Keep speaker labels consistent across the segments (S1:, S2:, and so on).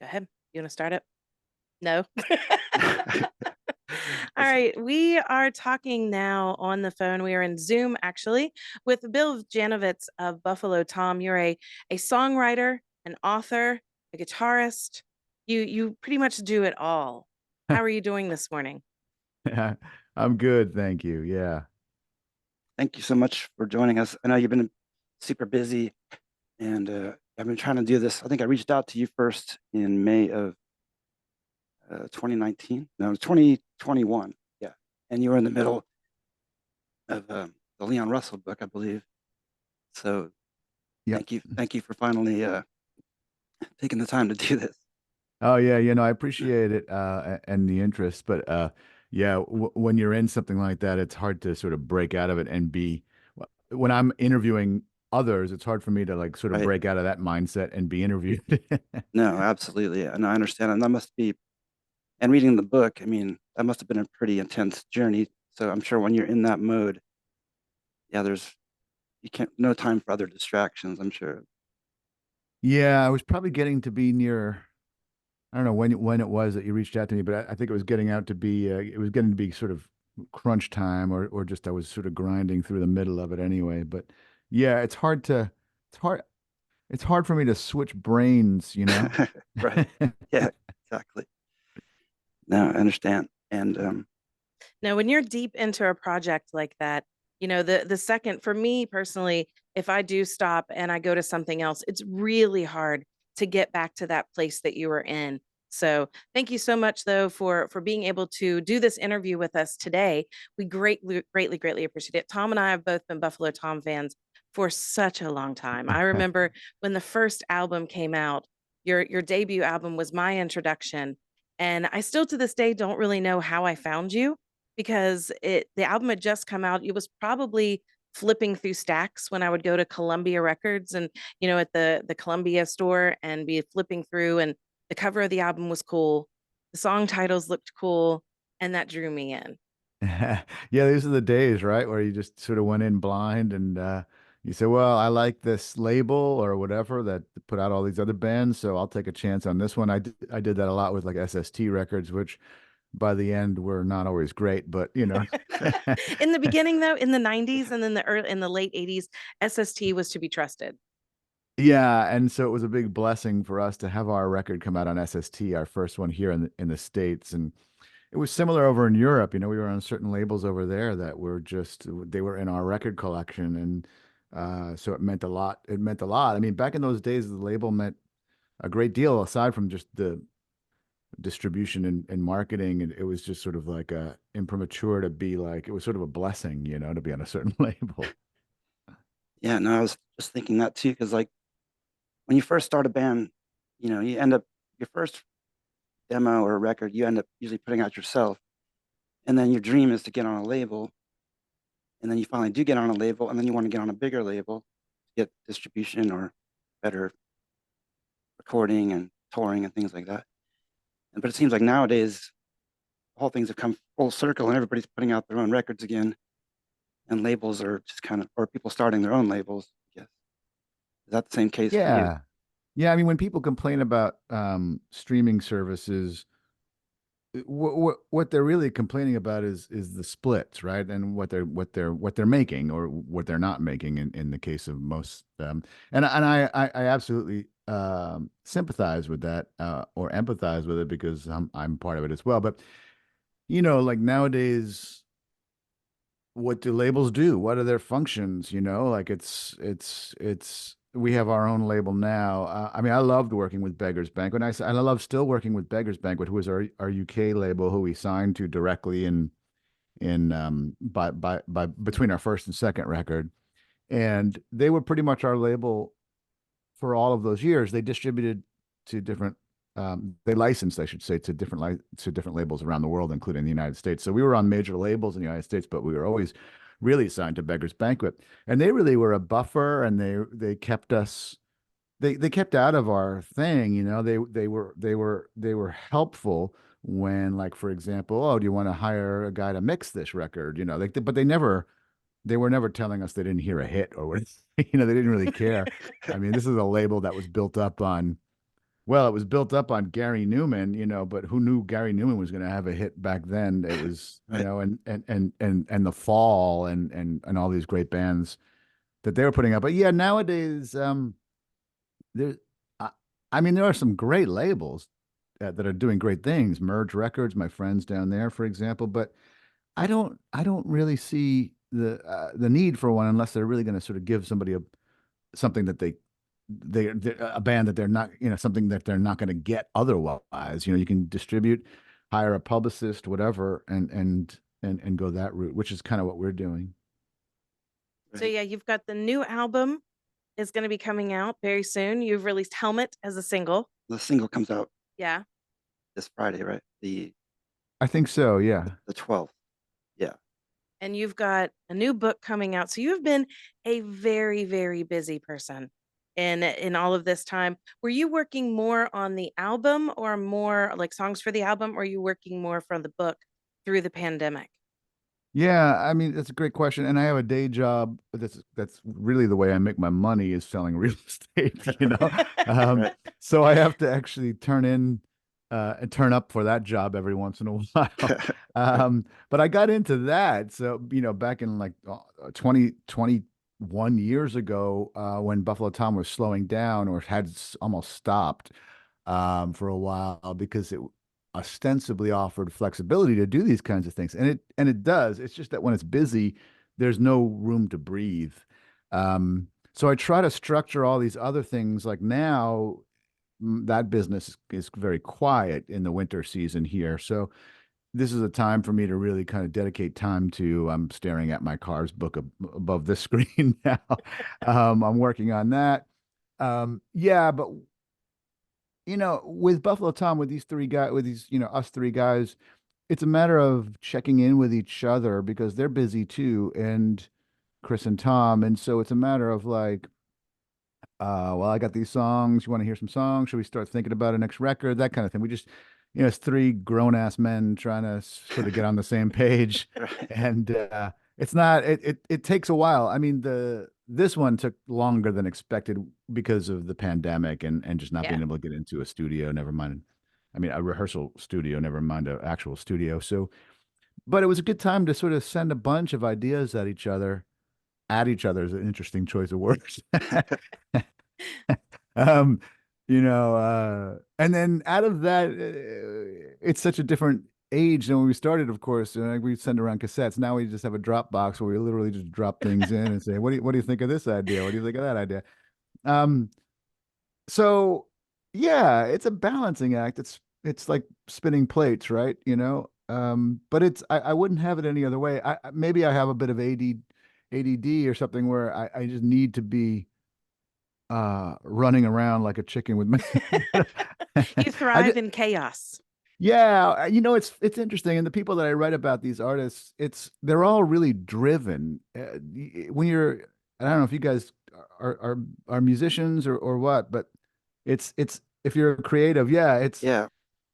S1: Go ahead. You want to start it? No. All
S2: It's
S1: right. We are talking now on the phone. We are in Zoom actually with Bill Janovitz of Buffalo Tom. You're a songwriter, an author, a guitarist. You pretty much do it all. How are you doing this morning?
S2: I'm good, thank you. Yeah.
S3: Thank you so much for joining us. I know you've been super busy, and I've been trying to do this. I think I reached out to you first in May of 2019. No, 2021. Yeah, and you were in the middle of the Leon Russell book, I believe. So
S2: Yep.
S3: thank you for finally taking the time to do this.
S2: Oh yeah, I appreciate it and the interest, but yeah, w when you're in something like that, it's hard to sort of break out of it and be when I'm interviewing others, it's hard for me to like sort of
S3: Right?
S2: break out of that mindset and be interviewed.
S3: No, absolutely, and I understand, and that must be. And reading the book, I mean, that must have been a pretty intense journey. So I'm sure when you're in that mode, yeah, you can't no time for other distractions, I'm sure.
S2: Yeah, I was probably getting to be near. I don't know when it was that you reached out to me, but I think it was getting out to be it was getting to be sort of crunch time or just I was sort of grinding through the middle of it anyway. But yeah, it's hard it's hard for me to switch brains.
S3: Right. Yeah, exactly. No, I understand. And
S1: Now, when you're deep into a project like that, the second for me personally, if I do stop and I go to something else, it's really hard to get back to that place that you were in. So, thank you so much though for being able to do this interview with us today. We greatly appreciate it. Tom and I have both been Buffalo Tom fans for such a long time. I remember when the first album came out, your debut album was my introduction, and I still to this day don't really know how I found you because the album had just come out. It was probably flipping through stacks when I would go to Columbia Records and at the Columbia store and be flipping through, and the cover of the album was cool. The song titles looked cool, and that drew me in.
S2: Yeah, these are the days, right, where you just sort of went in blind and you say, well, I like this label or whatever that put out all these other bands, so I'll take a chance on this one. I did that a lot with like SST records, which by the end were not always great, but
S1: In the beginning though, in the 90s and then in the late 80s, SST was to be trusted.
S2: Yeah, and so it was a big blessing for us to have our record come out on SST, our first one here in the States. And it was similar over in Europe. We were on certain labels over there that were just they were in our record collection, and so it meant a lot. It meant a lot. I mean, back in those days, the label meant a great deal aside from just the distribution and marketing. And it was just sort of like a imprimatur to be like it was sort of a blessing, to be on a certain label.
S3: yeah, no, I was just thinking that too, because like when you first start a band, you end up your first demo or record, you end up usually putting out yourself, and then your dream is to get on a label, and then you finally do get on a label, and then you want to get on a bigger label to get distribution or better recording and touring and things like that. But it seems like nowadays all things have come full circle, and everybody's putting out their own records again, and labels are just kind of, or people starting their own labels. I guess is that the same case for you?
S2: Yeah. Yeah, I mean, when people complain about streaming services, what they're really complaining about is the splits, right? And what they're making or what they're not making in the case of most. And I absolutely sympathize with that or empathize with it because I'm part of it as well. But like nowadays, what do labels do? What are their functions? Like it's we have our own label now. I mean, I loved working with Beggars Banquet. And I love still working with Beggars Banquet, who is our UK label, who we signed to directly in by between our first and second record, and they were pretty much our label for all of those years. They distributed to different. They licensed, I should say, to different labels around the world, including the United States. So we were on major labels in the United States, but we were always really signed to Beggars Banquet, and they really were a buffer, and they kept us. They kept out of our thing, they were helpful when, like, for example, oh, do you want to hire a guy to mix this record? But they were never telling us they didn't hear a hit or what. They didn't really care. I mean, this is a label that was built up on Well, it was built up on Gary Newman, but who knew Gary Newman was going to have a hit back then? It was,
S3: Right.
S2: and the Fall and all these great bands that they were putting up. But yeah, nowadays, there, I, I mean, there are some great labels that are doing great things. Merge Records, my friends down there, for example. But I don't really see the need for one unless they're really going to sort of give somebody something that they're a band that they're not, something that they're not going to get otherwise. You can distribute, hire a publicist, whatever, and go that route, which is kind of what we're doing.
S1: So
S3: Right.
S1: yeah, you've got the new album is going to be coming out very soon. You've released Helmet as a single.
S3: The single comes out
S1: Yeah.
S3: this Friday, right? The
S2: I think so. Yeah.
S3: the 12th. Yeah.
S1: And you've got a new book coming out. So you've been a very, very busy person in all of this time. Were you working more on the album or more like songs for the album, or are you working more from the book through the pandemic?
S2: Yeah, I mean, that's a great question. And I have a day job that's really the way I make my money is selling real estate. Um,
S3: Right.
S2: so I have to actually and turn up for that job every once in a while.
S3: Right.
S2: But I got into that. So, back in like 21 years ago, when Buffalo Tom was slowing down or had almost stopped for a while because it ostensibly offered flexibility to do these kinds of things, and it does. It's just that when it's busy, there's no room to breathe. So I try to structure all these other things. Like now, that business is very quiet in the winter season here. So this is a time for me to really kind of dedicate time to. I'm staring at my car's book above the screen now. I'm working on that. Yeah, but with Buffalo Tom, with these three guys, with these, us three guys, it's a matter of checking in with each other because they're busy too, and Chris and Tom. And so it's a matter of like, well, I got these songs. You want to hear some songs? Should we start thinking about a next record? That kind of thing. We just, it's three grown ass men trying to sort of get on the same page.
S3: Right.
S2: And it's not, it takes a while. I mean, this one took longer than expected because of the pandemic and just not
S1: Yeah.
S2: being able to get into a studio, never mind. I mean, a rehearsal studio, never mind an actual studio. So, but it was a good time to sort of send a bunch of ideas at each other. At each other is an interesting choice of words. um, and then out of that, it's such a different age than when we started, of course. We send around cassettes. Now we just have a Dropbox where we literally just drop things in and say, what do you think of this idea? What do you think of that idea? Um, so yeah, it's a balancing act. It's like spinning plates, right? But I wouldn't have it any other way. Maybe I have a bit of ADD or something where I just need to be running around like a chicken with my
S1: You thrive in chaos.
S2: yeah, it's interesting, and the people that I write about, these artists, they're all really driven. When you're, I don't know if you guys are musicians or what, but it's if you're creative, yeah,
S3: Yeah.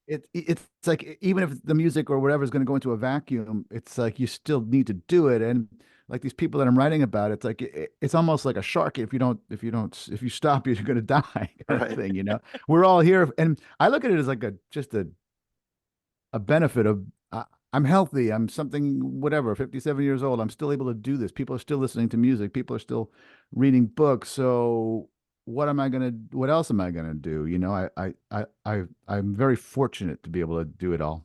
S2: it's like even if the music or whatever is going to go into a vacuum, it's like you still need to do it. And like these people that I'm writing about, it's like it's almost like a shark. If you stop, you're going to die, kind of
S3: Right.
S2: thing. We're all here, and I look at it as like just a benefit of. I'm healthy. I'm something, whatever, 57 years old. I'm still able to do this. People are still listening to music. People are still reading books. So what else am I gonna do? I'm very fortunate to be able to do it all.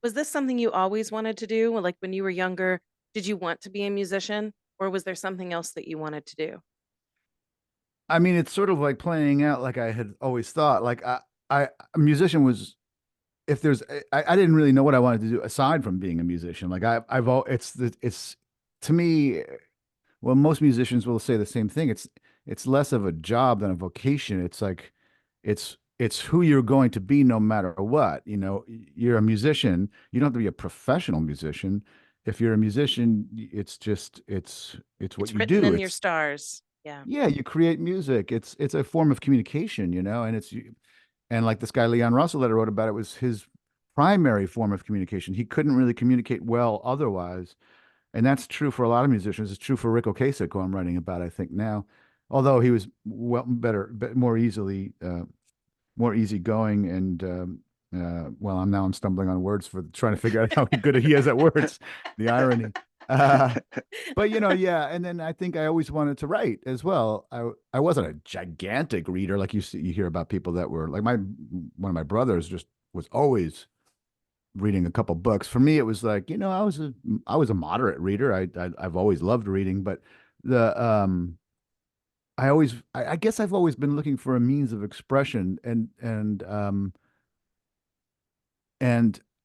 S1: Was this something you always wanted to do? Like when you were younger, did you want to be a musician or was there something else that you wanted to do?
S2: I mean, it's sort of like playing out like I had always thought. Like a musician was, if there's, I didn't really know what I wanted to do aside from being a musician. Like I've all, it's to me, well, most musicians will say the same thing. It's less of a job than a vocation. It's like it's who you're going to be no matter what. You're a musician. You don't have to be a professional musician. If you're a musician, it's just it's what
S1: It's
S2: you
S1: written
S2: do.
S1: in your
S2: It's
S1: stars. Yeah.
S2: Yeah, you create music. It's a form of communication, and like this guy Leon Russell that I wrote about, it was his primary form of communication. He couldn't really communicate well otherwise. And that's true for a lot of musicians. It's true for Rick Ocasek, who I'm writing about, I think now, although he was more easily more easygoing and well, I'm stumbling on words for trying to figure out how good he is at words. The irony. Uh, but yeah, and then I think I always wanted to write as well. I wasn't a gigantic reader like you hear about people that were like one of my brothers just was always reading a couple books. For me, it was like, I was a moderate reader. I've always loved reading, but the I guess I've always been looking for a means of expression and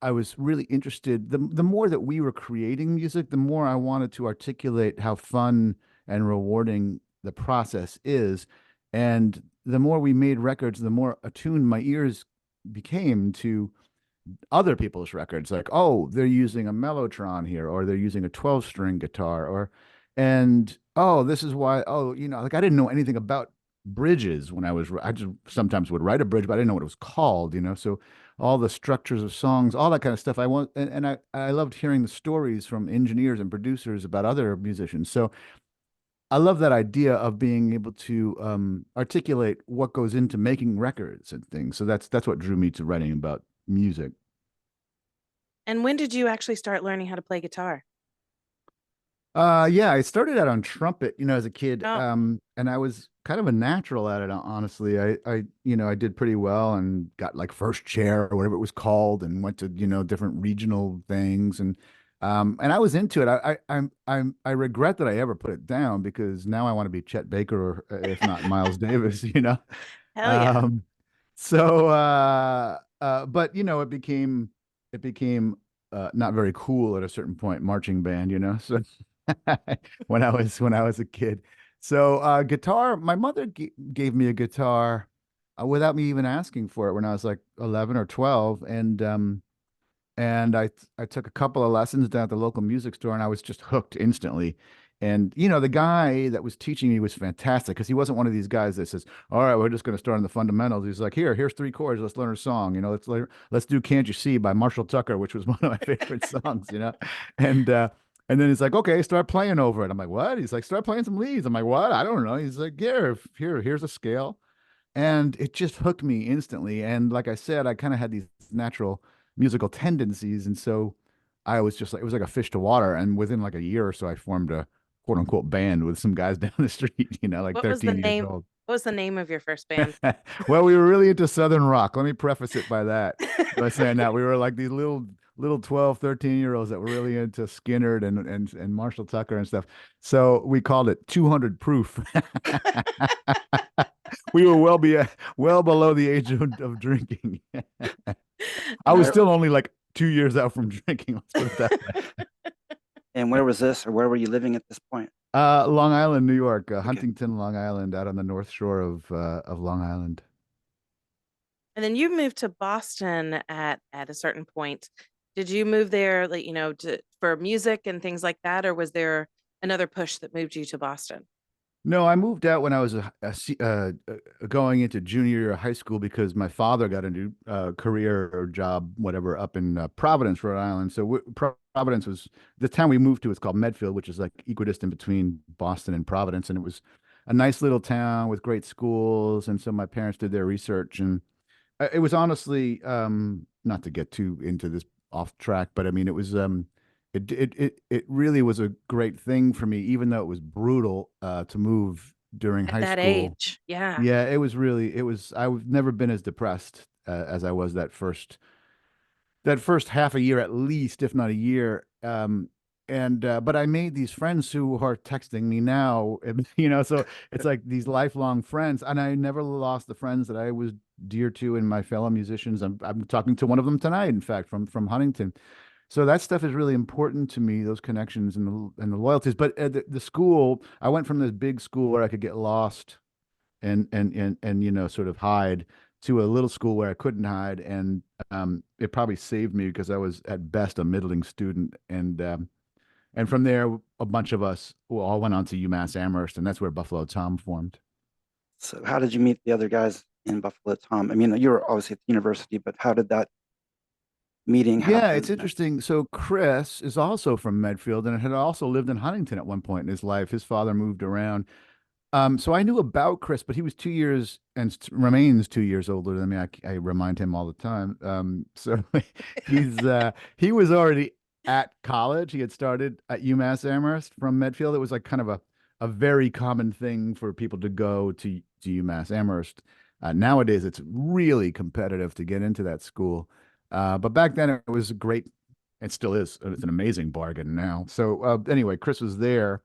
S2: I was really interested. The more that we were creating music, the more I wanted to articulate how fun and rewarding the process is. And the more we made records, the more attuned my ears became to other people's records. Like, oh, they're using a mellotron here, or they're using a 12-string guitar, and oh, this is why. Oh, like I didn't know anything about bridges when I just sometimes would write a bridge, but I didn't know what it was called. So all the structures of songs, all that kind of stuff. I loved hearing the stories from engineers and producers about other musicians. So I love that idea of being able to articulate what goes into making records and things. So that's what drew me to writing about music.
S1: And when did you actually start learning how to play guitar?
S2: Yeah, I started out on trumpet, as a kid.
S1: Oh,
S2: And I was kind of a natural at it, honestly. I did pretty well and got like first chair or whatever it was called and went to, different regional things and I was into it. I regret that I ever put it down because now I want to be Chet Baker or if not Miles Davis.
S1: hell yeah.
S2: Um, but it became not very cool at a certain point, marching band. So when I was a kid. So guitar, my mother gave me a guitar without me even asking for it when I was like 11 or 12 and I took a couple of lessons down at the local music store and I was just hooked instantly. And the guy that was teaching me was fantastic because he wasn't one of these guys that says, "All right, we're just going to start on the fundamentals." He's like, "Here's three chords. Let's learn a song. Let's do 'Can't You See' by Marshall Tucker," which was one of my favorite songs. And and then he's like, "Okay, start playing over it." I'm like, "What?" He's like, "Start playing some leads." I'm like, "What? I don't know." He's like, "Here's a scale." And it just hooked me instantly. And like I said, I kind of had these natural musical tendencies, and so I was just like it was like a fish to water. And within like a year or so, I formed a quote unquote band with some guys down the street. Like
S1: What was the
S2: 13 years
S1: name?
S2: old.
S1: What was the name of your first band?
S2: Well, we were really into Southern rock. Let me preface it by that. By saying that we were like these little 12, 13-year-olds that were really into Skinnerd and Marshall Tucker and stuff. So we called it 200 proof. We were well below the age of drinking. I
S3: And
S2: was
S1: Oh,
S3: where
S2: still only like 2 years out from drinking. Let's put it that way.
S3: and where was this, or where were you living at this point?
S2: Long Island, New York,
S3: Okay.
S2: Huntington, Long Island, out on the North Shore of Long Island.
S1: and then you moved to Boston at a certain point. Did you move there, like, for music and things like that, or was there another push that moved you to Boston?
S2: No, I moved out when I was going into junior year of high school because my father got a new career or job, whatever, up in Providence, Rhode Island. So Providence was the town we moved to. It's called Medfield, which is like equidistant between Boston and Providence, and it was a nice little town with great schools. And so my parents did their research, and it was honestly not to get too into this off track, but I mean it really was a great thing for me, even though it was brutal to move during
S1: At
S2: high
S1: that
S2: school.
S1: age, yeah.
S2: Yeah, it was I've never been as depressed as I was that first half a year at least, if not a year. And but I made these friends who are texting me now, and, so it's like these lifelong friends, and I never lost the friends that I was dear to and my fellow musicians. I'm talking to one of them tonight, in fact, from Huntington. So that stuff is really important to me, those connections and the loyalties. But at the school, I went from this big school where I could get lost and sort of hide to a little school where I couldn't hide, and it probably saved me because I was at best a middling student, and from there a bunch of us all went on to UMass Amherst, and that's where Buffalo Tom formed.
S3: So how did you meet the other guys in Buffalo Tom? I mean, you were obviously at the university, but how did that meeting
S2: Yeah, it's
S3: happen?
S2: interesting. So Chris is also from Medfield and had also lived in Huntington at one point in his life. His father moved around. So I knew about Chris, but he was 2 years and remains 2 years older than me. I remind him all the time. So he was already at college. He had started at UMass Amherst from Medfield. It was like kind of a very common thing for people to go to UMass Amherst. Nowadays, it's really competitive to get into that school. But back then, it was a great. It still is. It's an amazing bargain now. So anyway, Chris was there.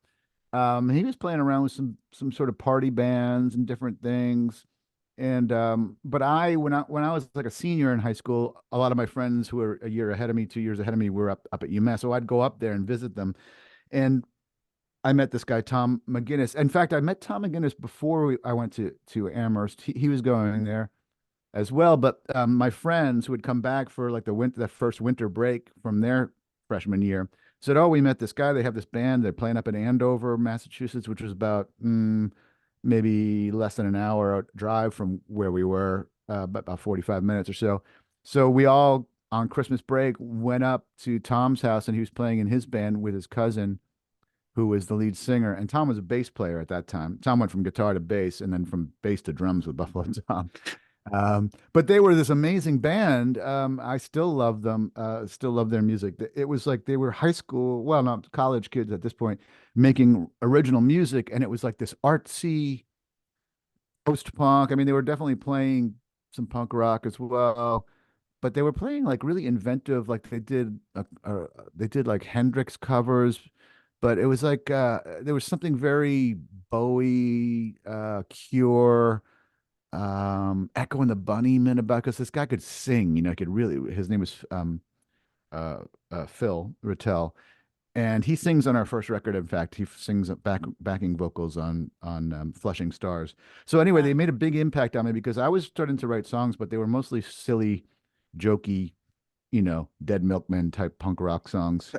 S2: He was playing around with some sort of party bands and different things. And but when I was like a senior in high school, a lot of my friends who were a year ahead of me, 2 years ahead of me, were up at UMass. So I'd go up there and visit them. And I met this guy, Tom McGinnis. In fact, I met Tom McGinnis before I went to Amherst. He was going there as well. But my friends who had come back for like that first winter break from their freshman year said, "Oh, we met this guy. They have this band. They're playing up in Andover, Massachusetts, which was about maybe less than an hour drive from where we were, but about 45 minutes or so." So we all on Christmas break went up to Tom's house, and he was playing in his band with his cousin, who was the lead singer. And Tom was a bass player at that time. Tom went from guitar to bass, and then from bass to drums with Buffalo Tom. But they were this amazing band. I still love them, still love their music. It was like they were high school, well, not college kids at this point, making original music. And it was like this artsy post punk. I mean, they were definitely playing some punk rock as well, but they were playing like really inventive, like they did like Hendrix covers, but it was like there was something very Bowie, Cure, Echo and the Bunnymen about, because this guy could sing, could really. His name was Phil Rattel, and he sings on our first record. In fact, he sings backing vocals on Flushing Stars. So anyway, they
S1: Wow.
S2: made a big impact on me because I was starting to write songs, but they were mostly silly, jokey, Dead Milkmen type punk rock songs.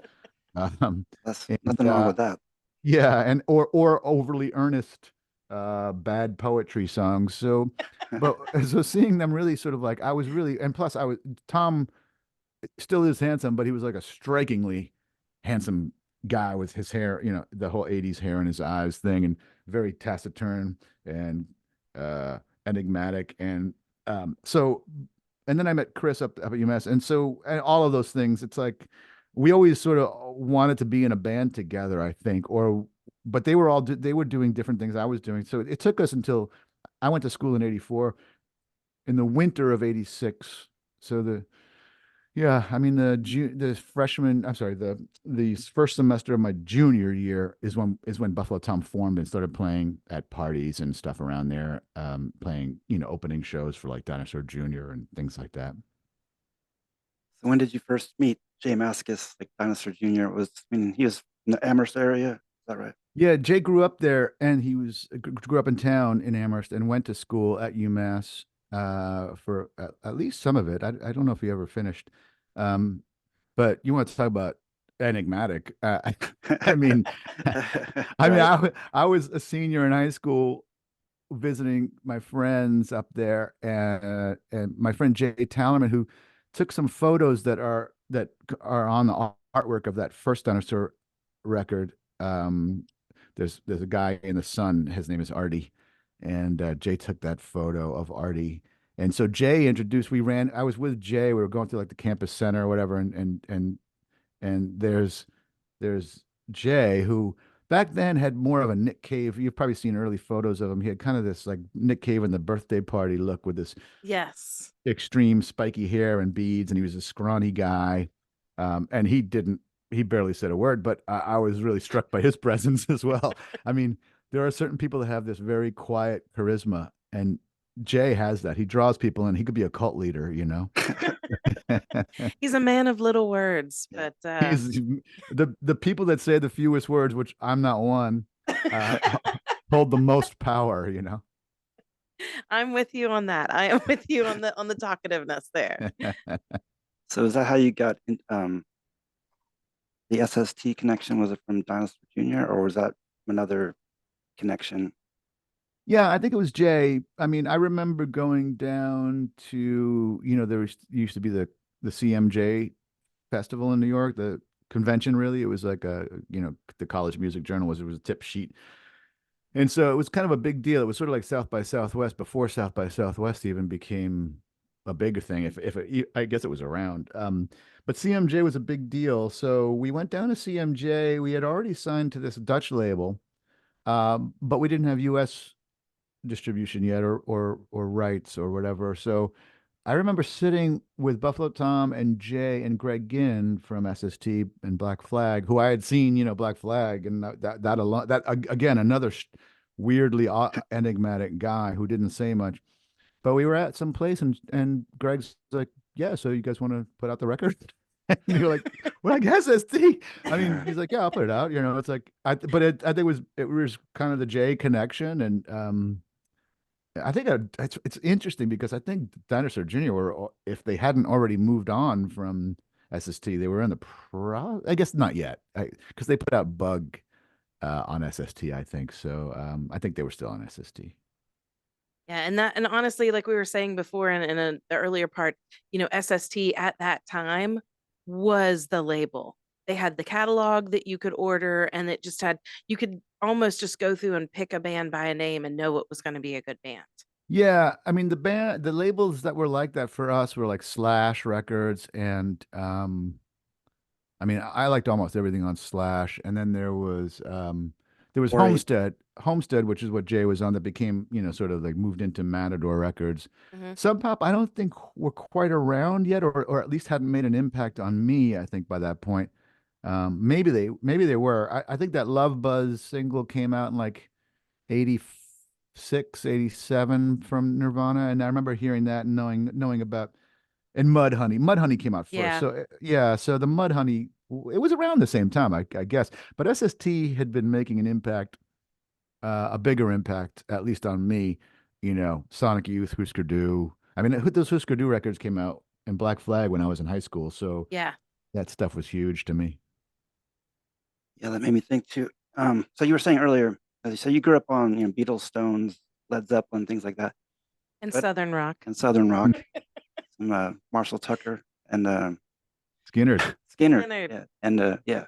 S2: Um,
S3: That's
S2: and
S3: nothing wrong with that.
S2: yeah, and or overly earnest, bad poetry songs. So, but so seeing them really sort of like I was really, and plus I was Tom still is handsome, but he was like a strikingly handsome guy with his hair, the whole '80s hair in his eyes thing, and very taciturn and enigmatic, and so, and then I met Chris up at UMass, and so and all of those things. It's like we always sort of wanted to be in a band together, I think, or but they were doing different things I was doing, so it took us until I went to school in '84, in the winter of '86. So yeah, I mean the freshman, I'm sorry, the first semester of my junior year is when Buffalo Tom formed and started playing at parties and stuff around there, playing, opening shows for like Dinosaur Jr. and things like that.
S3: So when did you first meet Jay Mascis, like Dinosaur Jr.? He was in the Amherst area. Is that right?
S2: Yeah, Jay grew up there, and he grew up in town in Amherst and went to school at UMass for at least some of it. I don't know if he ever finished. Um, but you want to talk about enigmatic? I mean,
S3: Right.
S2: I was a senior in high school visiting my friends up there, and my friend Jay Tallerman, who took some photos that are on the artwork of that first Dinosaur record. There's a guy in the sun. His name is Artie, and Jay took that photo of Artie. And so Jay introduced. We ran. I was with Jay. We were going through like the campus center or whatever, and there's Jay, who back then had more of a Nick Cave. You've probably seen early photos of him. He had kind of this like Nick Cave in the birthday party look, with this
S1: Yes.
S2: extreme spiky hair and beads, and he was a scrawny guy. And he barely said a word, but I was really struck by his presence as well. I mean, there are certain people that have this very quiet charisma, and Jay has that. He draws people in. He could be a cult leader.
S1: He's a man of little words,
S3: Yeah.
S1: but
S2: He's the people that say the fewest words, which I'm not one, uh, hold the most power.
S1: I'm with you on that. I am with you on the talkativeness there.
S3: So is that how you got the SST connection? Was it from Dinosaur Jr. or was that another connection?
S2: Yeah, I think it was Jay. I mean, I remember going down to, used to be the CMJ festival in New York, the convention really. It was like the College Music Journal was a tip sheet And so it was kind of a big deal. It was sort of like South by Southwest before South by Southwest even became a bigger thing. I guess it was around. But CMJ was a big deal. So we went down to CMJ. We had already signed to this Dutch label, but we didn't have US distribution yet or rights or whatever. So I remember sitting with Buffalo Tom and Jay and Greg Ginn from SST and Black Flag, who I had seen, Black Flag, and that alone, again, another weirdly enigmatic guy who didn't say much. But we were at some place, and Greg's like, "Yeah, so you guys want to put out the record?" And you're like, "Well, I guess SST." I mean, he's like, "Yeah, I'll put it out." It's like, I think it was kind of the Jay connection, and I think it's interesting because I think Dinosaur Jr. if they hadn't already moved on from SST, they were in the I guess not yet, because they put out Bug on SST, I think. So I think they were still on SST.
S1: Yeah, and honestly, like we were saying before in the earlier part, SST at that time was the label. They had the catalog that you could order, and it just had you could almost just go through and pick a band by a name and know it was going to be a good band.
S2: Yeah, I mean the labels that were like that for us were like Slash Records and I mean, I liked almost everything on Slash, and then there was
S3: Or eight.
S2: Homestead, which is what Jay was on, that became, sort of like moved into Matador Records.
S1: Hmm.
S2: Sub Pop, I don't think were quite around yet, or at least hadn't made an impact on me, I think, by that point. Maybe they were. I think that Love Buzz single came out in like 86, 87 from Nirvana, and I remember hearing that and knowing about and Mudhoney. Mudhoney came out first.
S1: Yeah.
S2: So yeah, so the Mudhoney, it was around the same time, I guess. But SST had been making an impact, a bigger impact, at least on me. Sonic Youth, Husker Du. I mean, those Husker Du records came out in Black Flag when I was in high school, so
S1: Yeah.
S2: that stuff was huge to me.
S3: Yeah, that made me think too. So you were saying earlier, so you grew up on, Beatles, Stones, Led Zeppelin, things like that,
S1: And
S3: but
S1: Southern Rock.
S3: and Southern rock, some Marshall Tucker and
S2: Skinner.
S3: Skinner.
S1: Leonard.
S3: Yeah, and yeah.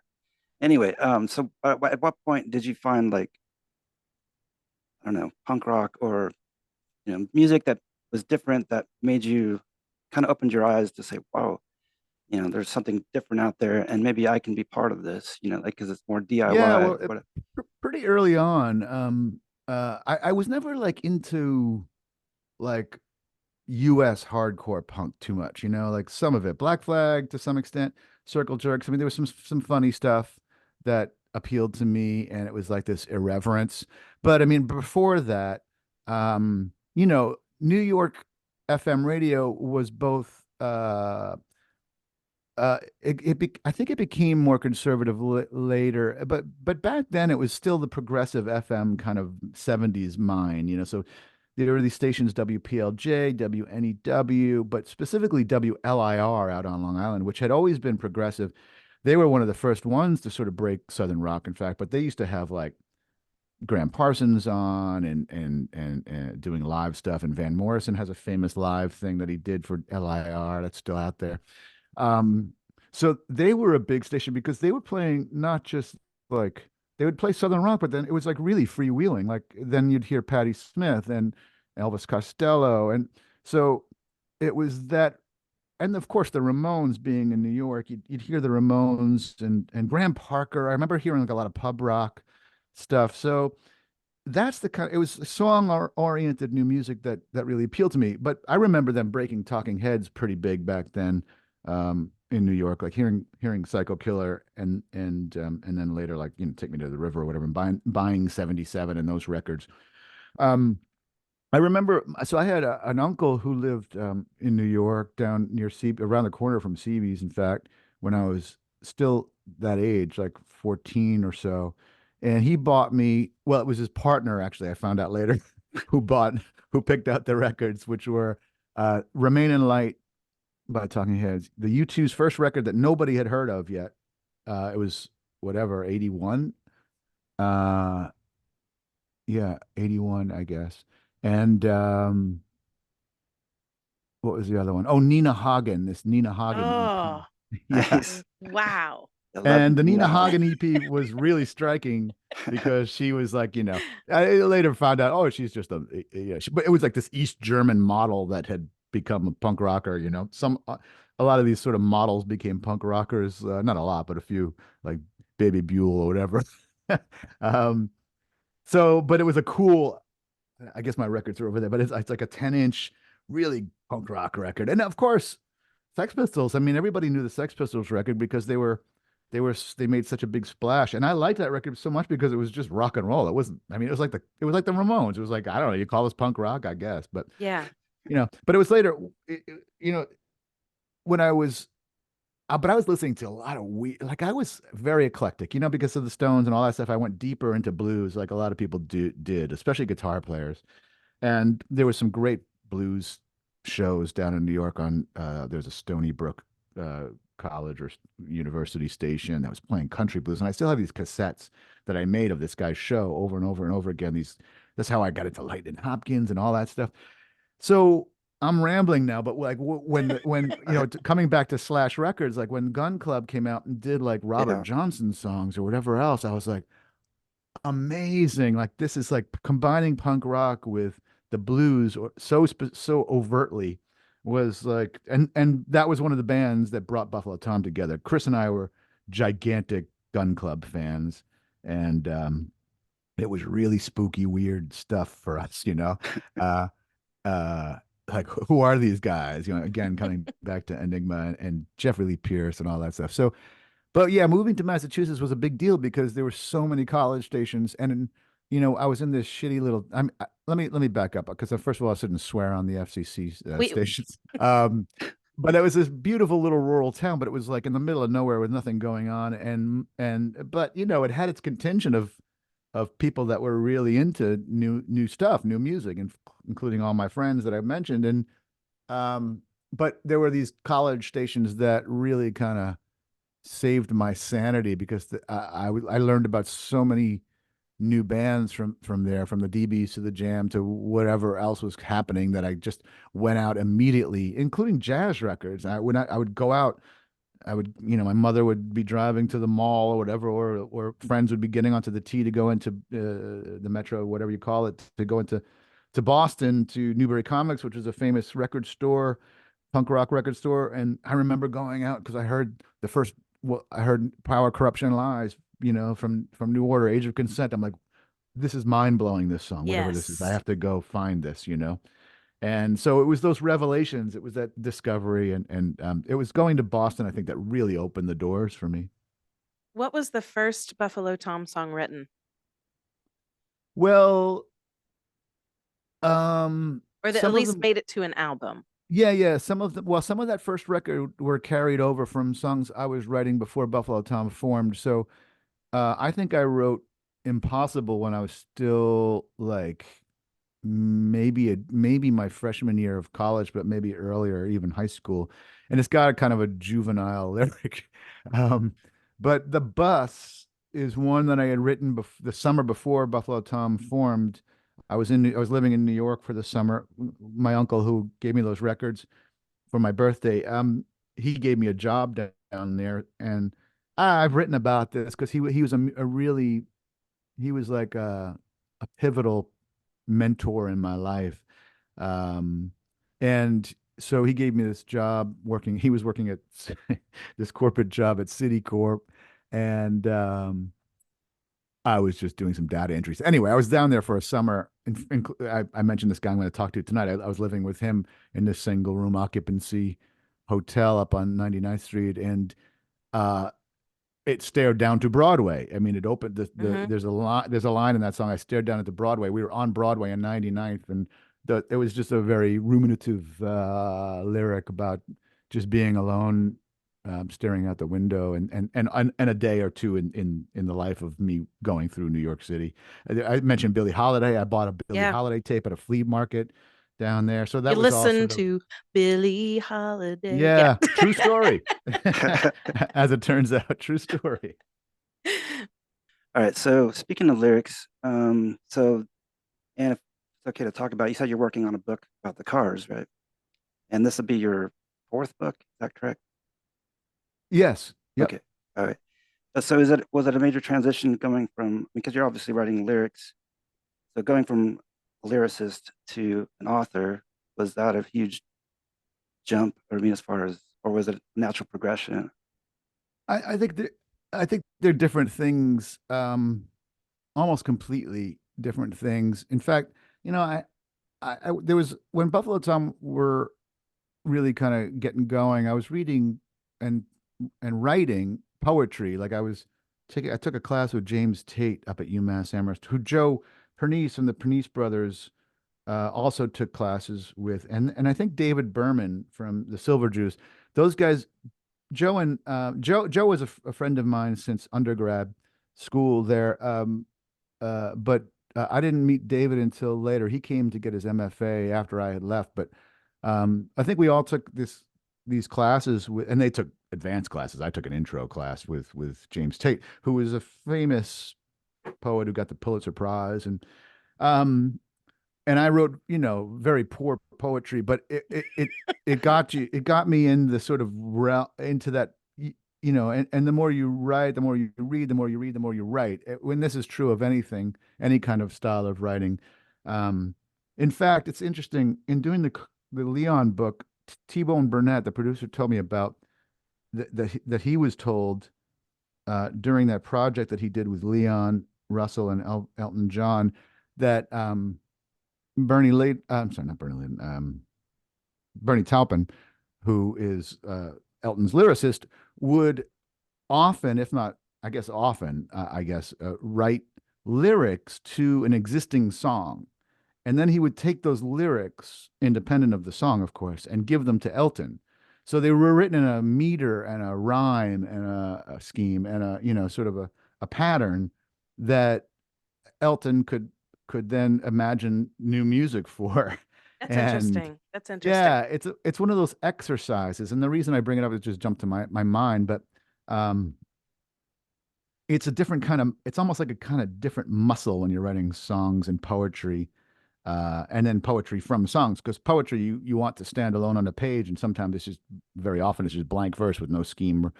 S3: Anyway, so at what point did you find, like, I don't know, punk rock or music that was different, that made you kind of opened your eyes to say, wow, there's something different out there, and maybe I can be part of this, like, because it's more
S2: Yeah,
S3: DIY
S2: well,
S3: or whatever.
S2: pretty early on, I was never like into like US hardcore punk too much, like some of it. Black Flag to some extent, Circle Jerks. I mean, there was some funny stuff that appealed to me, and it was like this irreverence. But I mean, before that, New York FM radio was both I think it became more conservative later, but back then it was still the progressive FM kind of 70s mind, so there were these stations WPLJ, WNEW, but specifically WLIR out on Long Island, which had always been progressive. They were one of the first ones to sort of break Southern rock, in fact, but they used to have like Graham Parsons on and doing live stuff. And Van Morrison has a famous live thing that he did for LIR that's still out there. Um, so they were a big station because they were playing not just like they would play Southern rock, but then it was like really freewheeling. Like then you'd hear Patti Smith and Elvis Costello, and so it was that. And of course, the Ramones being in New York, you'd hear the Ramones and Graham Parker. I remember hearing like a lot of pub rock stuff. So that's the kind. It was song oriented new music that really appealed to me. But I remember them breaking Talking Heads pretty big back then in New York, like hearing Psycho Killer and then later like Take Me to the River or whatever, and buying 77 and those records. Um, I remember, so I had an uncle who lived in New York, down near around the corner from Seabees, in fact, when I was still that age, like 14 or so. And he bought me, well, it was his partner, actually, I found out later, who bought, who picked out the records, which were Remain in Light by Talking Heads, the U2's first record that nobody had heard of yet. It was whatever, 81. Uh, yeah, 81, I guess. And what was the other one? Oh, Nina Hagen, this Nina Hagen
S1: Oh,
S2: EP. Yeah.
S3: Nice.
S1: wow.
S3: I love
S2: And the
S3: you
S2: Nina
S3: now.
S2: Hagen EP was really striking because she was like, I later found out, oh, she's just but it was like this East German model that had become a punk rocker. A lot of these sort of models became punk rockers. Not a lot, but a few, like Baby Buell or whatever. um, but it was a cool. I guess my records are over there, but it's like a 10-inch, really punk rock record. And of course, Sex Pistols. I mean, everybody knew the Sex Pistols record because they made such a big splash. And I liked that record so much because it was just rock and roll. It wasn't, I mean, it was like the Ramones. It was like, I don't know, you call this punk rock, I guess. But
S1: Yeah.
S2: but it was later, when I was but I was listening to a lot of like I was very eclectic, because of the Stones and all that stuff. I went deeper into blues, like a lot of people did, especially guitar players. And there was some great blues shows down in New York on there's a Stony Brook uh, college or university station that was playing country blues, and I still have these cassettes that I made of this guy's show over and over and over again. That's how I got into Lightning Hopkins and all that stuff. So I'm rambling now, but like when coming back to Slash Records, like when Gun Club came out and did like Robert
S3: Yeah.
S2: Johnson songs or whatever else, I was like, amazing. Like this is like combining punk rock with the blues or so overtly was like, and that was one of the bands that brought Buffalo Tom together. Chris and I were gigantic Gun Club fans, and it was really spooky, weird stuff for us. Uh, like who are these guys? Again, coming back to Enigma and Jeffrey Lee Pierce and all that stuff. So but yeah, moving to Massachusetts was a big deal because there were so many college stations, and I was in this shitty little. Let me back up because first of all, I shouldn't swear on the FCC
S1: We
S2: stations. But it was this beautiful little rural town, but it was like in the middle of nowhere with nothing going on, but it had its contingent of people that were really into new stuff, new music, and including all my friends that I mentioned, and um, but there were these college stations that really kind of saved my sanity because I learned about so many new bands from there, from the DBs to the Jam to whatever else was happening, that I just went out immediately, including jazz records. I would go out, my mother would be driving to the mall or whatever, or friends would be getting onto the T to go into the Metro, whatever you call it, to go into to Boston to Newbury Comics, which is a famous record store, punk rock record store. And I remember going out because I heard I heard Power, Corruption, and Lies, from New Order, Age of Consent. I'm like, this is mind blowing. This song, whatever this is, I
S1: Yes.
S2: have to go find this. And so it was those revelations. It was that discovery, and it was going to Boston, I think, that really opened the doors for me.
S1: What was the first Buffalo Tom song written?
S2: Well,
S1: Or that at
S2: some of
S1: least
S2: them,
S1: made it to an album?
S2: yeah. Some of that first record were carried over from songs I was writing before Buffalo Tom formed. So I think I wrote Impossible when I was still like maybe my freshman year of college, but maybe earlier, even high school. And it's got a kind of a juvenile lyric. Um, but The Bus is one that I had written the summer before Buffalo Tom formed. I was living in New York for the summer. My uncle, who gave me those records for my birthday, he gave me a job down there, and I've written about this because he was a really, he was like a pivotal mentor in my life. Um, and so he gave me this job working. He was working at this corporate job at Citicorp, and I was just doing some data entries. Anyway, I was down there for a summer. I mentioned this guy I'm going to talk to tonight. I was living with him in this single room occupancy hotel up on 99th Street, and uh, it stared down to Broadway. I mean, it opened
S1: Hmm.
S2: there's a line in that song. I stared down at the Broadway. We were on Broadway on 99th, and it was just a very ruminative lyric about just being alone, staring out the window, and a day or two in the life of me going through New York City. I mentioned Billie Holiday. I bought a Billie
S1: Yeah.
S2: Holiday tape at a flea market down there. So
S1: You
S2: that was all
S1: listen
S2: sort of,
S1: to Billie Holiday. Yeah.
S2: yeah, true story. As it turns out, true story.
S3: All right. So speaking of lyrics, and if it's okay to talk about, you said you're working on a book about the Cars, right? And this will be your fourth book. Is that correct?
S2: Yes. Yep.
S3: Okay. All right. So was it a major transition going from, because you're obviously writing lyrics, so going from a lyricist to an author, was that a huge jump? Or I mean, as far as, or was it natural progression?
S2: I think I think they're different things, almost completely different things. In fact, you know, there was when Buffalo Tom were really kind of getting going, I was reading and writing poetry. Like I took a class with James Tate up at UMass Amherst, who Joe Pernice and the Pernice brothers also took classes with, and I think David Berman from the Silver Jews. Those guys, Joe was a friend of mine since undergrad school there. But I didn't meet David until later. He came to get his MFA after I had left. But I think we all took these classes and they took advanced classes. I took an intro class with James Tate, who was a famous poet who got the Pulitzer Prize, um, and I wrote, very poor poetry, but it got me in the sort of into that, and the more you write, the more you read, the more you read, the more you write. When this is true of anything, any kind of style of writing. Um, in fact, it's interesting in doing the Leon book, T-Bone Burnett, the producer, told me about that he was told during that project that he did with Leon Russell and Elton John that I'm sorry, not Bernie Lee, Bernie Taupin, who is Elton's lyricist, would often, if not, I guess often, write lyrics to an existing song. And then he would take those lyrics, independent of the song, of course, and give them to Elton. So they were written in a meter and a rhyme and a scheme and sort of a pattern that Elton could then imagine new music for.
S1: That's
S2: And
S1: interesting. That's
S2: yeah,
S1: interesting.
S2: it's one of those exercises. And the reason I bring it up, it just jumped to my mind, but um it's a different kind of, it's almost like a kind of different muscle when you're writing songs and poetry, and then poetry from songs, because poetry you want to stand alone on a page, and sometimes it's just, very often it's just blank verse with no scheme or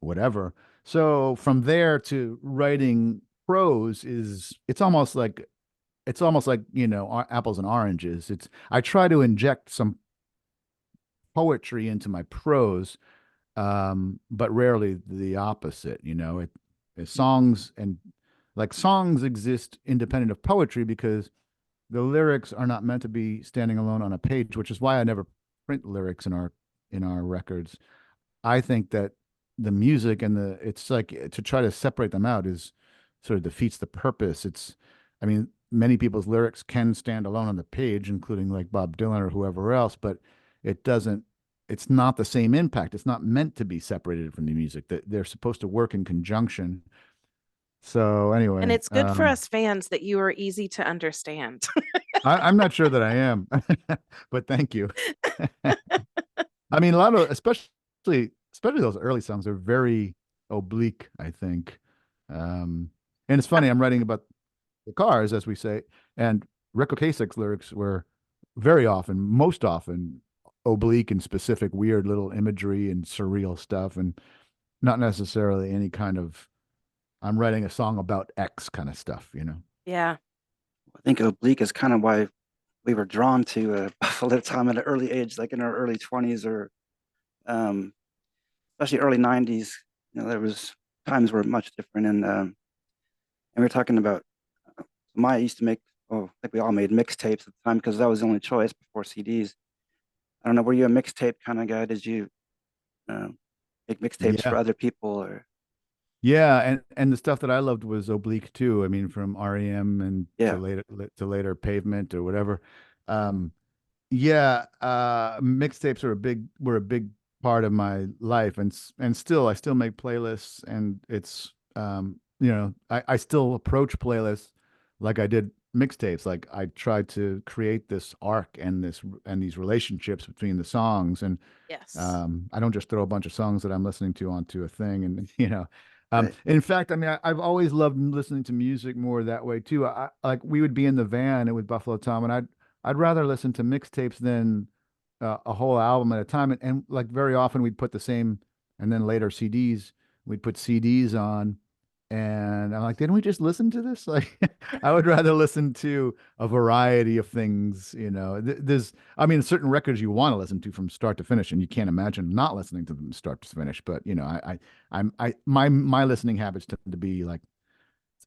S2: whatever. So from there to writing prose it's almost like, apples and oranges. I try to inject some poetry into my prose, but rarely the opposite. Songs and like songs exist independent of poetry because the lyrics are not meant to be standing alone on a page, which is why I never print lyrics in our records. I think that the music and it's like to try to separate them out is sort of defeats the purpose. I mean, many people's lyrics can stand alone on the page, including like Bob Dylan or whoever else, but it doesn't, it's not the same impact. It's not meant to be separated from the music. That they're supposed to work in conjunction. So
S1: And
S2: anyway,
S1: it's good for us fans that you are easy to understand.
S2: I'm not sure that I am, but thank you. I mean, a lot of, especially those early songs are very oblique, I think. And it's funny, I'm writing about the Cars, as we say, and Rick Ocasek's lyrics were most often, oblique and specific, weird little imagery and surreal stuff, and not necessarily any kind of I'm writing a song about X kind of stuff.
S1: Yeah.
S3: I think oblique is kind of why we were drawn to Buffalo Tom at an early age, like in our early 20s or um, especially early 90s. There was times were much different. And we were talking about, Maya used to make, oh, I think we all made mixtapes at the time because that was the only choice before CDs. I don't know, were you a mixtape kind of guy? Did you make mixtapes for
S2: Yeah.
S3: other people or?
S2: Yeah, and the stuff that I loved was oblique too. I mean, from REM and
S3: Yeah,
S2: to later Pavement or whatever. Um, yeah, mixtapes were a big part of my life, and still I still make playlists, and it's I still approach playlists like I did mixtapes. Like I tried to create this arc and these relationships between the songs, and
S1: Yes.
S2: I don't just throw a bunch of songs that I'm listening to onto a thing, and
S3: right.
S2: in fact, I mean, I've always loved listening to music more that way too. Like we would be in the van with Buffalo Tom, and I'd rather listen to mixtapes than a whole album at a time. And like very often we'd put the same, and then later CDs we'd put CDs on, and I'm like, didn't we just listen to this? Like, I would rather listen to a variety of things. There's, I mean, certain records you want to listen to from start to finish, and you can't imagine not listening to them start to finish. But my listening habits tend to be like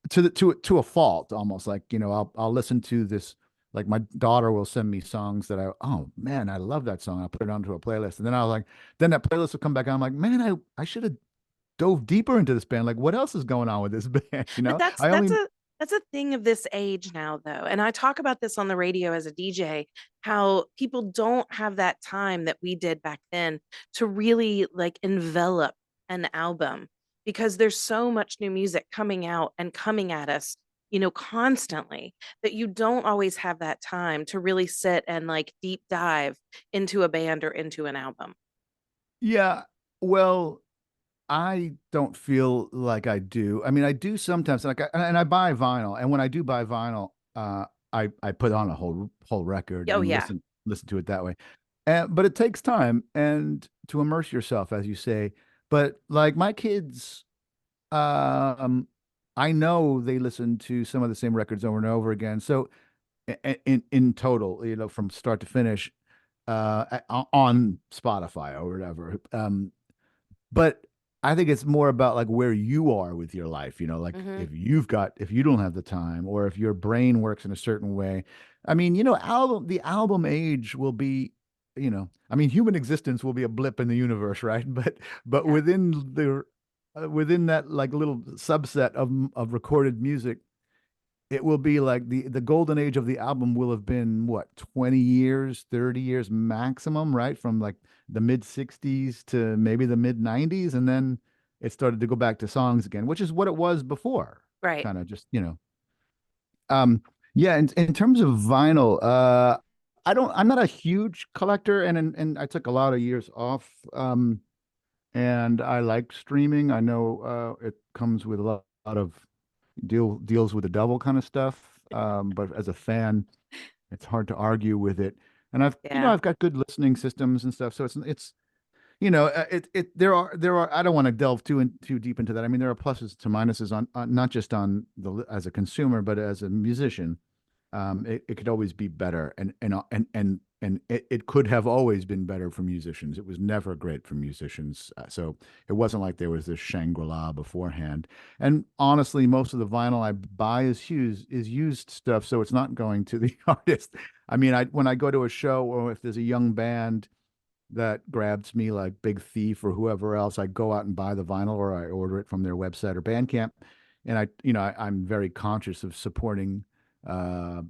S2: to a fault, almost like, I'll listen to this. Like my daughter will send me songs that oh man, I love that song. I'll put it onto a playlist, and then I was like, then that playlist will come back. And I'm like, man, I should have dove deeper into this band. Like, what else is going on with this band?
S1: But that's
S2: I only
S1: that's a thing of this age now, though. And I talk about this on the radio as a DJ, how people don't have that time that we did back then to really like envelop an album, because there's so much new music coming out and coming at us, constantly, that you don't always have that time to really sit and like deep dive into a band or into an album.
S2: yeah. Well, I don't feel like I do. I mean, I do sometimes, like, and I buy vinyl, and when I do buy vinyl, I put on a whole record
S1: Oh
S2: and
S1: yeah.
S2: listen to it that way. But it takes time and to immerse yourself, as you say. But like my kids, um, I know they listen to some of the same records over and over again. So in total, from start to finish, on Spotify or whatever. But I think it's more about like where you are with your life, like
S1: Hmm.
S2: if you don't have the time, or if your brain works in a certain way. I mean, the album age will be, I mean, human existence will be a blip in the universe, right? But
S1: Yeah.
S2: within that like little subset of recorded music, it will be like the golden age of the album will have been what, 20 years, 30 years maximum, right? From like the mid 60s to maybe the mid 90s, and then it started to go back to songs again, which is what it was before.
S1: Right.
S2: Kind of just, um yeah, in terms of vinyl, I'm not a huge collector, and I took a lot of years off, and I like streaming. I know it comes with a lot of deals with the devil kind of stuff. But as a fan, it's hard to argue with it. And
S1: Yeah.
S2: I've got good listening systems and stuff. So there are, I don't want to delve too deep into that. I mean, there are pluses to minuses on not just on as a consumer, but as a musician. It could always be better, and it could have always been better for musicians. It was never great for musicians, so it wasn't like there was this Shangri-La beforehand. And honestly, most of the vinyl I buy is used stuff, so it's not going to the artist. I mean, when I go to a show, or if there's a young band that grabs me, like Big Thief or whoever else, I go out and buy the vinyl, or I order it from their website or Bandcamp. And I'm very conscious of supporting uh,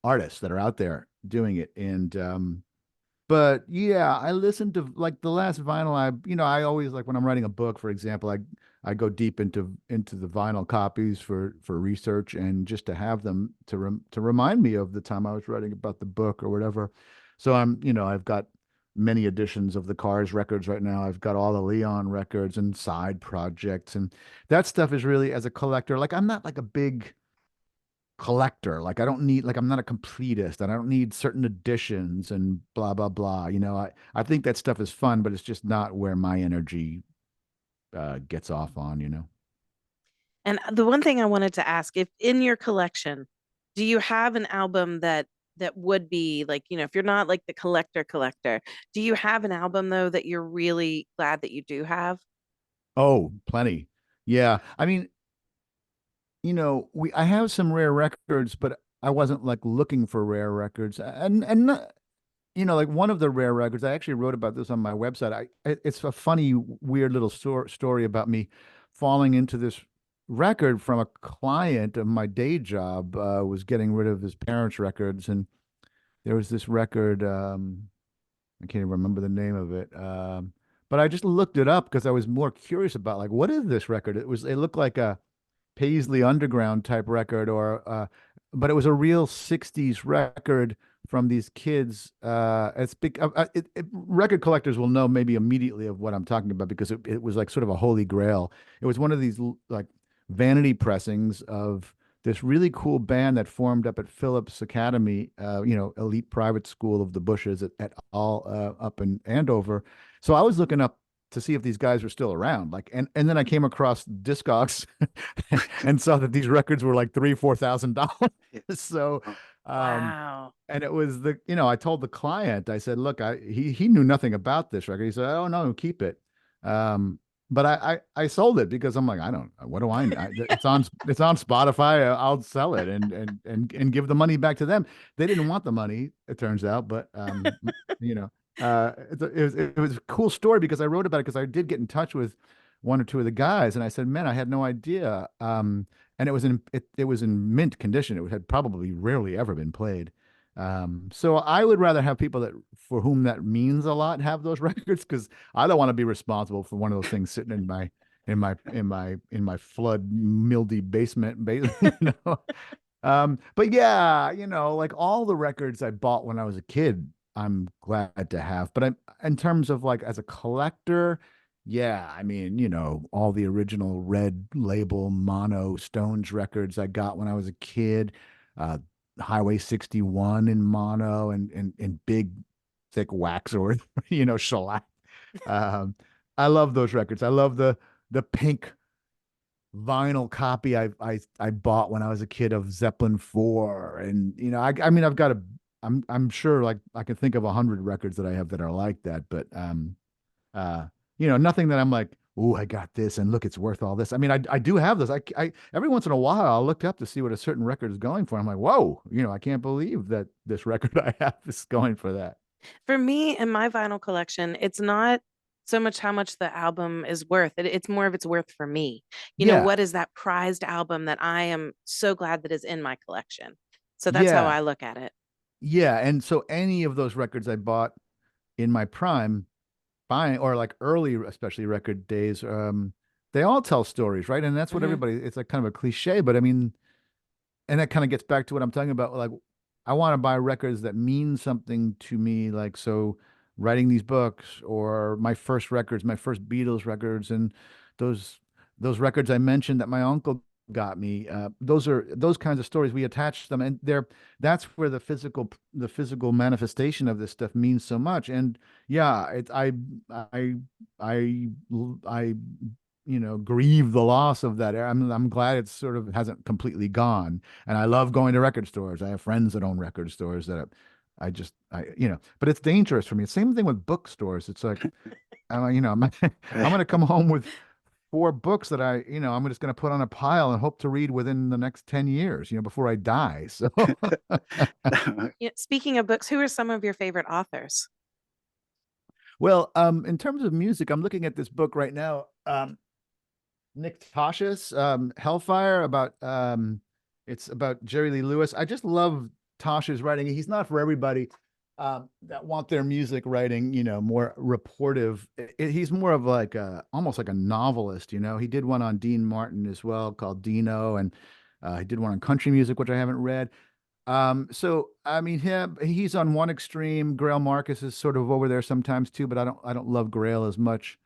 S2: artists that are out there doing it. And but yeah, I listen to like the last vinyl. I always, like when I'm writing a book, for example, I go deep into the vinyl copies for research, and just to have them to remind me of the time I was writing about the book or whatever. So I've got many editions of the Cars records right now. I've got all the Leon records and side projects, and that stuff is really, as a collector, like I'm not like a big collector. Like I don't need, like I'm not a completist, and I don't need certain editions and blah blah blah. I think that stuff is fun, but it's just not where my energy gets off on.
S1: And the one thing I wanted to ask, if in your collection, do you have an album that would be like, if you're not like the collector, do you have an album though that you're really glad that you do have?
S2: Oh, plenty. Yeah. I mean, I have some rare records, but I wasn't like looking for rare records. And not, like one of the rare records, I actually wrote about this on my website. It's a funny, weird little story about me falling into this record from a client of my day job. Was getting rid of his parents' records, and there was this record. I can't even remember the name of it. But I just looked it up because I was more curious about, like, what is this record? It looked like a Paisley Underground type record, but it was a real 60s record from these kids. It's big. Record collectors will know maybe immediately of what I'm talking about, because it was like sort of a holy grail. It was one of these like vanity pressings of this really cool band that formed up at Phillips Academy, elite private school of the Bushes at all up in Andover. So I was looking up to see if these guys were still around. Like, and then I came across Discogs and saw that these records were like $3,000-$4,000.
S3: Yeah.
S2: So,
S3: Oh,
S2: um,
S1: Wow.
S2: and it was I told the client, I said, look, he knew nothing about this record. He said, oh no, keep it. Um, but I sold it because I'm like, I don't, what do I, it's on Spotify. I'll sell it and give the money back to them. They didn't want the money, it turns out, but you know, it was a cool story because I wrote about it because I did get in touch with one or two of the guys and I said, man, I had no idea. And it was in mint condition. It had probably rarely ever been played. So I would rather have people that for whom that means a lot have those records because I don't want to be responsible for one of those things sitting in my flood mildy basement, But yeah, like all the records I bought when I was a kid, I'm glad to have. But in terms of like as a collector, yeah, I mean, all the original red label mono Stones records I got when I was a kid, uh, Highway 61 in mono and big thick wax or shellac. Um, I love those records. I love the pink vinyl copy I bought when I was a kid of Zeppelin 4. And I mean I'm sure like I can think of 100 records that I have that are like that, but uh nothing that I'm like, oh, I got this and look, it's worth all this. I mean, I do have this. I every once in a while I'll look up to see what a certain record is going for. I'm like, whoa, I can't believe that this record I have is going for that.
S1: For me and my vinyl collection, it's not so much how much the album is worth. It's more of its worth for me.
S2: Yeah.
S1: What is that prized album that I am so glad that is in my collection? So that's how
S2: Yeah.
S1: I look at it.
S2: Yeah. And so any of those records I bought in my prime, buying or like early, especially record days, they all tell stories, right? And that's what
S1: Hmm.
S2: everybody, it's like kind of a cliche, but I mean, and that kind of gets back to what I'm talking about. Like, I want to buy records that mean something to me. Like, so writing these books or my first records, my first Beatles records, and those those records I mentioned that my uncle got me. Those are those kinds of stories. We attach them, and that's where the physical manifestation of this stuff means so much. And yeah, I I I grieve the loss of that era. I'm glad it sort of hasn't completely gone. And I love going to record stores. I have friends that own record stores that but it's dangerous for me. Same thing with bookstores. It's like, I'm
S3: right.
S2: going to come home with four books that I'm just going to put on a pile and hope to read within the next 10 years, before I die. So,
S1: Yeah, speaking of books, who are some of your favorite authors?
S2: well, in terms of music, I'm looking at this book right now. Nick Tosh's Hellfire it's about Jerry Lee Lewis. I just love Tosh's writing. He's not for everybody that want their music writing, more reportive. He's more of like almost like a novelist, He did one on Dean Martin as well called Dino, and he did one on country music, which I haven't read. So I mean, he's on one extreme. Grail Marcus is sort of over there sometimes too, but I don't love Grail as much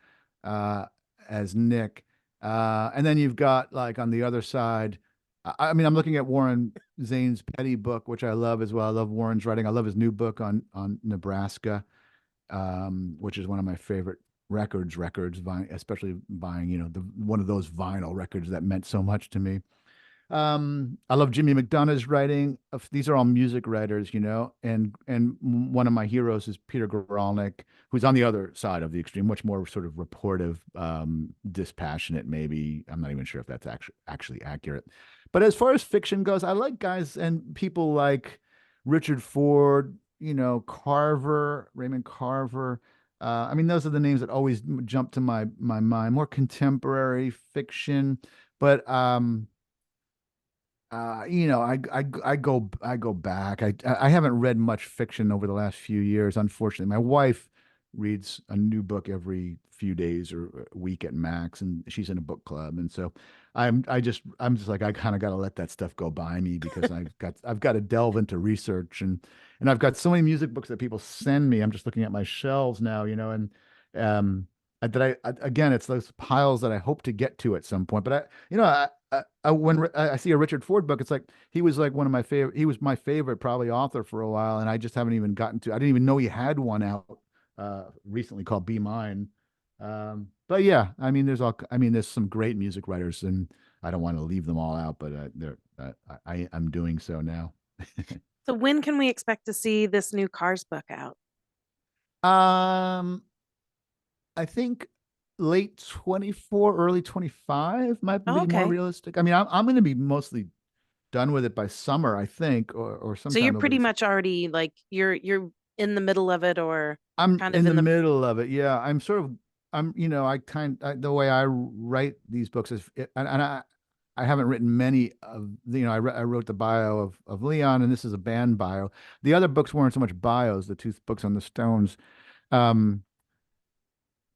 S2: uh, as Nick. And then you've got like on the other side. I mean, I'm looking at Warren Zane's Petty book, which I love as well. I love Warren's writing. I love his new book on Nebraska, which is one of my favorite records, especially buying, one of those vinyl records that meant so much to me. I love Jimmy McDonough's writing. These are all music writers, and one of my heroes is Peter Gralnick, who's on the other side of the extreme, much more sort of reportive, dispassionate. Maybe I'm not even sure if that's actually accurate. But as far as fiction goes, I like guys and people like Richard Ford, Carver, Raymond Carver. I mean, those are the names that always jump to my mind. More contemporary fiction, but I go back. I haven't read much fiction over the last few years, unfortunately. My wife reads a new book every few days or a week at max, and she's in a book club. And so I'm just like I kind of got to let that stuff go by me because I've got to delve into research and I've got so many music books that people send me. I'm just looking at my shelves now, and um again, it's those piles that I hope to get to at some point. But when I see a Richard Ford book, it's like he was like one of my favorite. He was my favorite probably author for a while, and I just haven't even gotten to. I didn't even know he had one out recently called Be Mine. But yeah, I mean, there's some great music writers, and I don't want to leave them all out, but I'm doing so now.
S1: So when can we expect to see this new Cars book out?
S2: Um, I think late 24, early 25 might
S1: Oh,
S2: be more
S1: okay.
S2: realistic. I mean, I'm going to be mostly done with it by summer, I think, or
S1: So you're
S2: sometime over
S1: pretty
S2: this.
S1: much already like you're in the middle of it or
S2: I'm
S1: kind of
S2: in the
S1: in the
S2: middle of it. Yeah, the way I write these books is, and I haven't written many of I wrote the bio of Leon, and this is a band bio. The other books weren't so much bios, the two books on the Stones. Um,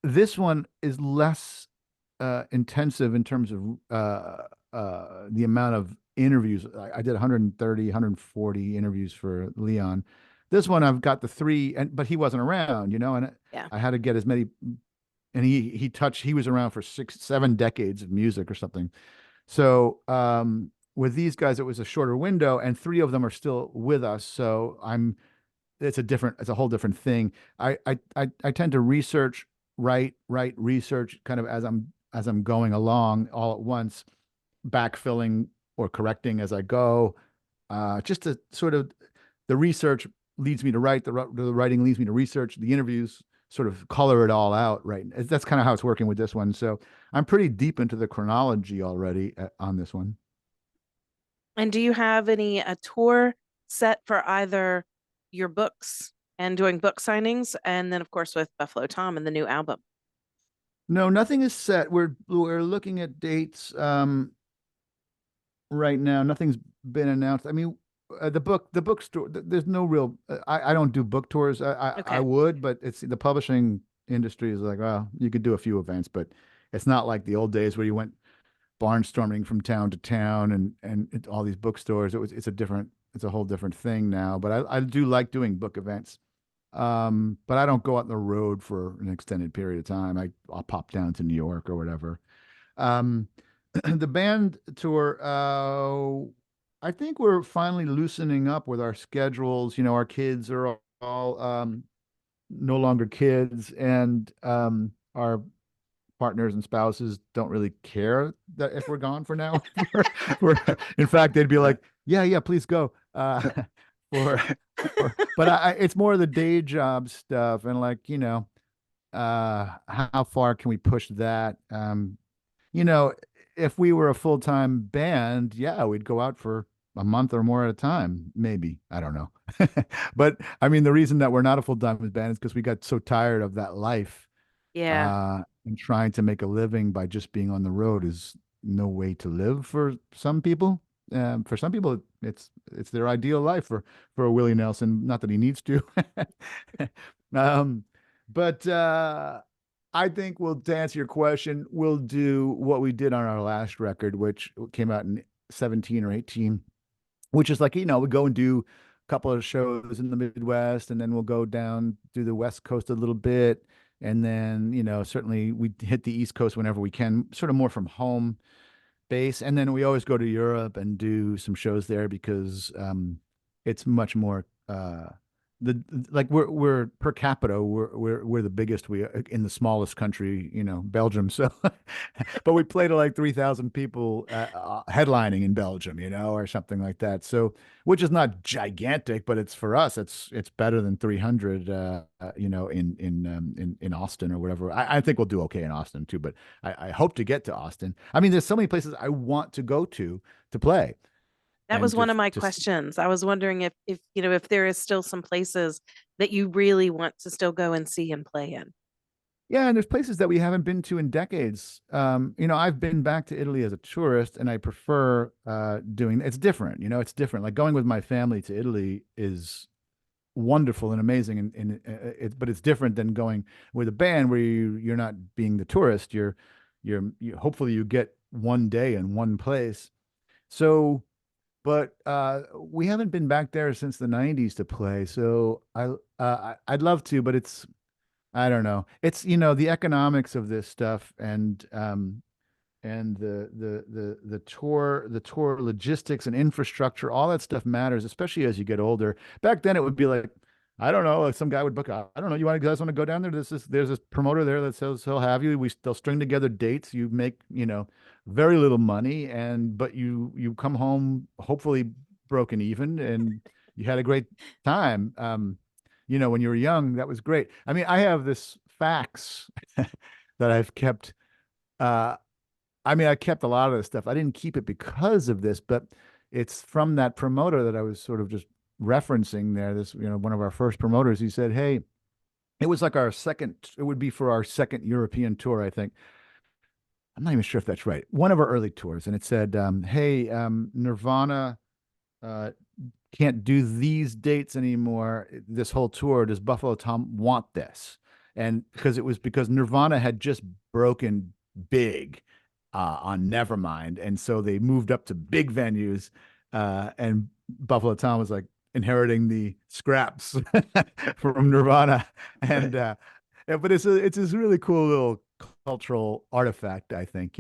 S2: this one is less intensive in terms of the amount of interviews. I did 130, 140 interviews for Leon. This one I've got the three, but he wasn't around, and
S1: yeah.
S2: I had to get as many. And he was around for 6, 7 decades of music or something. So with these guys, it was a shorter window, and three of them are still with us. So it's a whole different thing. I tend to write research kind of as I'm going along all at once, backfilling or correcting as I go. Just to sort of the research leads me to write, the writing leads me to research, the interviews sort of color it all out, right? That's kind of how it's working with this one. So I'm pretty deep into the chronology already on this one.
S1: And do you have any a tour set for either your books and doing book signings and then of course with Buffalo Tom and the new album?
S2: No, nothing is set. We're looking at dates right now. Nothing's been announced. I mean, the bookstore. There's no real. I don't do book tours. I
S1: Okay.
S2: would, but it's the publishing industry is like, well, you could do a few events, but it's not like the old days where you went barnstorming from town to town and all these bookstores. It's a whole different thing now. But I do like doing book events. But I don't go out on the road for an extended period of time. I'll pop down to New York or whatever. Um, the band tour, I think we're finally loosening up with our schedules. Our kids are all no longer kids, and our partners and spouses don't really care that if we're gone for now. In fact, they'd be like, "Yeah, yeah, please go." For, but it's more the day job stuff, and like how far can we push that? You know, if we were a full-time band, yeah, we'd go out for a month or more at a time, maybe. I don't know. But I mean, the reason that we're not a full-time band is because we got so tired of that life.
S1: Yeah.
S2: And trying to make a living by just being on the road is no way to live for some people. For some people, it's their ideal life for a Willie Nelson. Not that he needs to. um, but I think to answer your question, we'll do what we did on our last record, which came out in 17 or 18, which is like, we go and do a couple of shows in the Midwest, and then we'll go down to the West Coast a little bit. And then, certainly we hit the East Coast whenever we can, sort of more from home base. And then we always go to Europe and do some shows there because it's much more the like we're per capita we're the biggest we in the smallest country, Belgium. So but we play to like 3,000 people headlining in Belgium, or something like that. So which is not gigantic, but it's for us it's better than 300 in Austin or whatever. I think we'll do okay in Austin too, but I hope to get to Austin. I mean, there's so many places I want to go to play.
S1: That
S2: And
S1: was one of my
S2: just
S1: questions. I was wondering if there is still some places that you really want to still go and see and play in.
S2: Yeah, and there's places that we haven't been to in decades. I've been back to Italy as a tourist, and I prefer doing. It's different, it's different. Like going with my family to Italy is wonderful and amazing, but it's different than going with a band where you're not being the tourist. You hopefully you get one day in one place. So, but we haven't been back there since the '90s to play. So I'd love to, but I don't know. It's the economics of this stuff and the tour logistics and infrastructure, all that stuff matters, especially as you get older. Back then it would be like I don't know. Some guy would book. I don't know. Guys want to go down there? There's this promoter there that says he'll have you. They'll string together dates. You make, very little money, but you come home hopefully broken even, and you had a great time. When you were young, that was great. I mean, I have this fax that I've kept. Uh, I mean, I kept a lot of this stuff. I didn't keep it because of this, but it's from that promoter that I was sort of just referencing there. This, one of our first promoters, he said, "Hey, it was like it would be for our second European tour, I think. I'm not even sure if that's right. One of our early tours." And it said, "Hey, Nirvana uh, can't do these dates anymore. This whole tour. Does Buffalo Tom want this?" And because Nirvana had just broken big on Nevermind, and so they moved up to big venues, and Buffalo Tom was like inheriting the scraps from Nirvana, and but it's this really cool little cultural artifact, I think,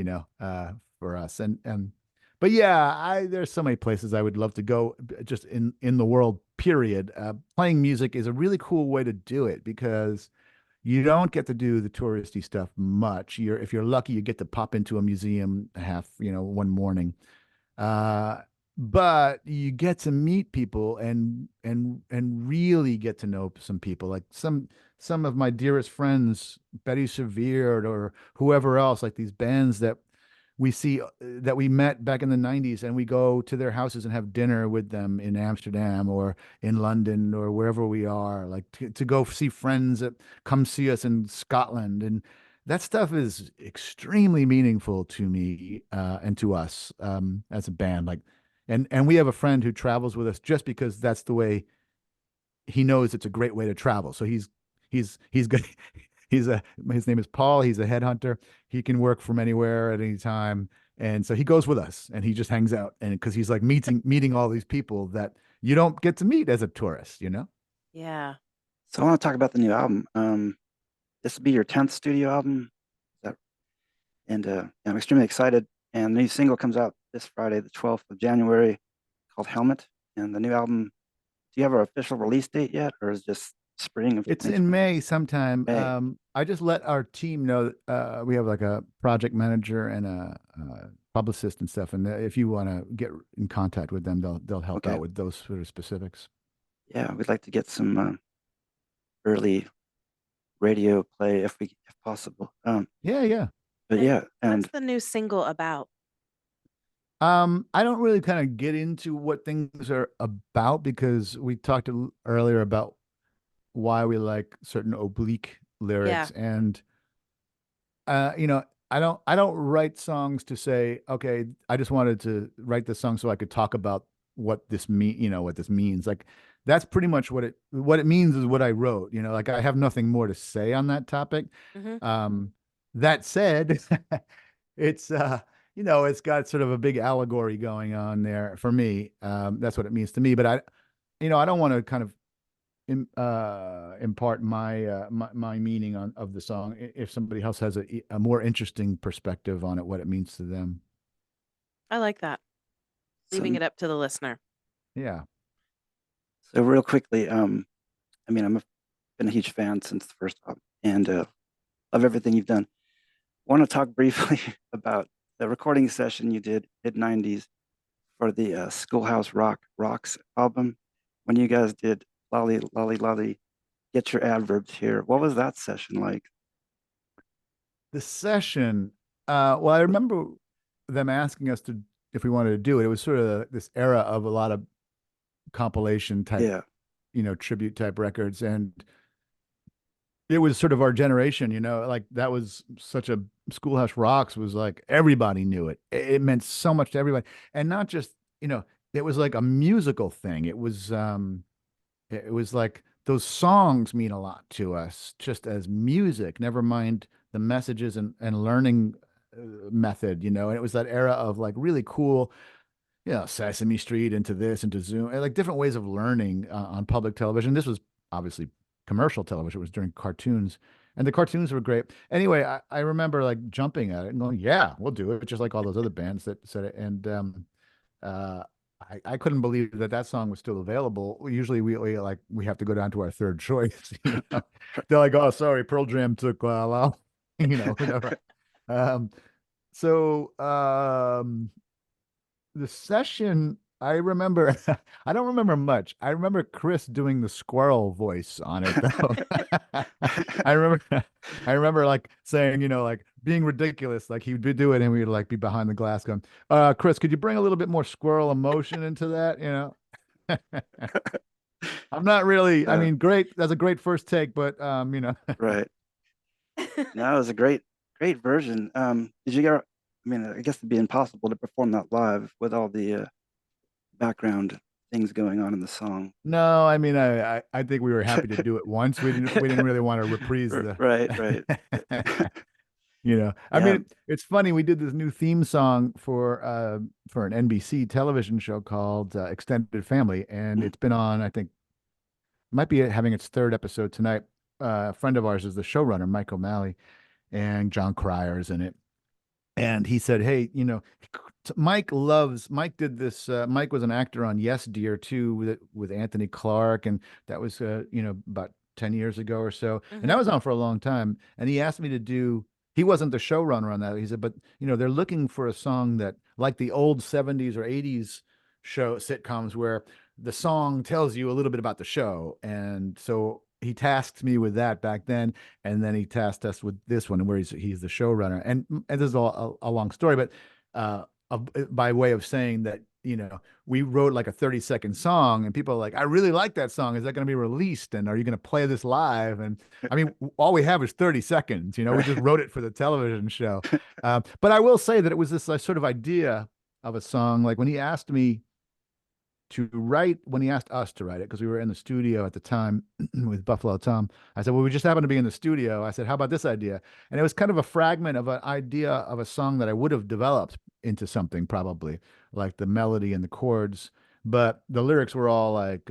S2: for us, and but yeah, there's so many places I would love to go just in the world, period. Playing music is a really cool way to do it because you don't get to do the touristy stuff much. If you're lucky, you get to pop into a museum one morning. Uh, but you get to meet people and really get to know some people. Like some of my dearest friends, Betty Severe or whoever else, like these bands that we met back in the 90s, and we go to their houses and have dinner with them in Amsterdam or in London or wherever we are, like to go see friends that come see us in Scotland. And that stuff is extremely meaningful to me and to us as a band. Like, and we have a friend who travels with us just because that's the way he knows it's a great way to travel. So he's good. His name is Paul. He's a headhunter. He can work from anywhere at any time. And so he goes with us and he just hangs out. And because he's like meeting all these people that you don't get to meet as a tourist.
S1: Yeah.
S3: So I want to talk about the new album. This will be your 10th studio album. And I'm extremely excited. And the new single comes out this Friday, the 12th of January, called Helmet. And the new album, do you have an official release date yet, or is it just spring of
S2: It's in
S3: 2020?
S2: May sometime.
S3: May.
S2: I just let our team know we have like a project manager and a publicist and stuff. And if you want to get in contact with them, they'll help
S3: Okay.
S2: out with those sort of specifics.
S3: Yeah, we'd like to get some early radio play if possible.
S2: Yeah, yeah.
S3: But yeah, and
S1: What's the new single about?
S2: I don't really kind of get into what things are about because we talked earlier about why we like certain oblique
S1: Yeah.
S2: lyrics, and you know, I don't write songs to say, okay, I just wanted to write this song so I could talk about what this means. Like that's pretty much what it means is what I wrote, like I have nothing more to say on that topic.
S1: Hmm.
S2: That said, it's it's got sort of a big allegory going on there for me. That's what it means to me, but I don't want to kind of impart my meaning of the song if somebody else has a more interesting perspective on it, what it means to them.
S1: I like that. Leaving
S3: so
S1: it up to the listener.
S2: Yeah.
S3: so real quickly, I mean, been a huge fan since the first album, and love everything you've done. Want to talk briefly about the recording session you did mid-90s for the Schoolhouse Rocks album when you guys did Lolly Lolly Lolly, Get Your Adverbs Here. What was that session like?
S2: The session, well, I remember them asking us to if we wanted to do it. It was sort of this era of a lot of compilation type,
S3: Yeah,
S2: tribute type records, and it was sort of our generation, like that was such a Schoolhouse Rocks was like everybody knew it. It meant so much to everybody. And not just, it was like a musical thing. It was like those songs mean a lot to us just as music, never mind the messages and learning method, and it was that era of like really cool, Sesame Street into this, into Zoom, and like different ways of learning on public television. This was obviously commercial television. It was during cartoons, and the cartoons were great. Anyway, I remember like jumping at it and going, "Yeah, we'll do it," just like all those other bands that said it. And I couldn't believe that that song was still available. Usually we have to go down to our third choice. They're like, oh, sorry, Pearl Jam took whatever. Um, so the session, I remember, I don't remember much. I remember Chris doing the squirrel voice on it though. I remember, I remember like saying, like being ridiculous, like he would do it and we would like be behind the glass going, Chris, could you bring a little bit more squirrel emotion into that? I'm not really, I
S3: Uh,
S2: mean, great. That's a great first take, but
S3: right. No, it was a great version. Did you get? I mean, I guess it'd be impossible to perform that live with all the background things going on in the song.
S2: No, I mean, I think we were happy to do it once. We didn't really want to reprise the
S3: Right, right.
S2: I
S3: Yeah.
S2: mean, it's funny. We did this new theme song for an NBC television show called Extended Family, and
S3: Mm.
S2: it's been on, I think, might be having its third episode tonight. A friend of ours is the showrunner, Mike O'Malley, and John Cryer's in it. And he said, "Hey, Mike did this. Mike was an actor on Yes Dear too with Anthony Clark, and that was about 10 years ago or so, and that
S1: Mhm.
S2: was on for a long time. And he asked me to do. He wasn't the showrunner on that. He said, but they're looking for a song that like the old 70s or 80s show sitcoms where the song tells you a little bit about the show, and so." He tasked me with that back then, and then he tasked us with this one where he's the showrunner. And this is a long story, but by way of saying that, we wrote like a 30-second song and people are like, I really like that song. Is that going to be released? And are you going to play this live? And I mean, all we have is 30 seconds, we just
S3: Right.
S2: wrote it for the television show. But I will say that it was this sort of idea of a song. Like when he asked me to write, when he asked us to write it, because we were in the studio at the time with Buffalo Tom, I said, well, we just happened to be in the studio. I said, how about this idea? And it was kind of a fragment of an idea of a song that I would have developed into something, probably like the melody and the chords, but the lyrics were all like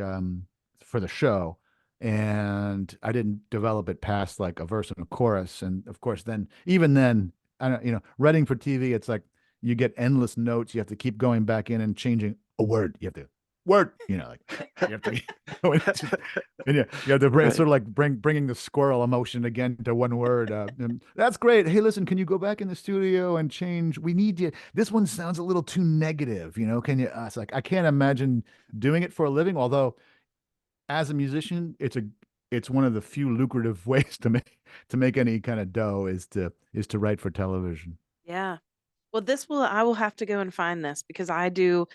S2: for the show. And I didn't develop it past like a verse and a chorus. And of course, even then, I don't, writing for TV, it's like you get endless notes. You have to keep going back in and changing a word. You have to word, like you have to go into, and you have to bring
S3: Right.
S2: sort of like bringing the squirrel emotion again to one word. And that's great. Hey, listen, can you go back in the studio and change? We need you. This one sounds a little too negative. Can you? It's like I can't imagine doing it for a living. Although, as a musician, it's one of the few lucrative ways to make any kind of dough is to write for television.
S1: Yeah. Well, I will have to go and find this because I do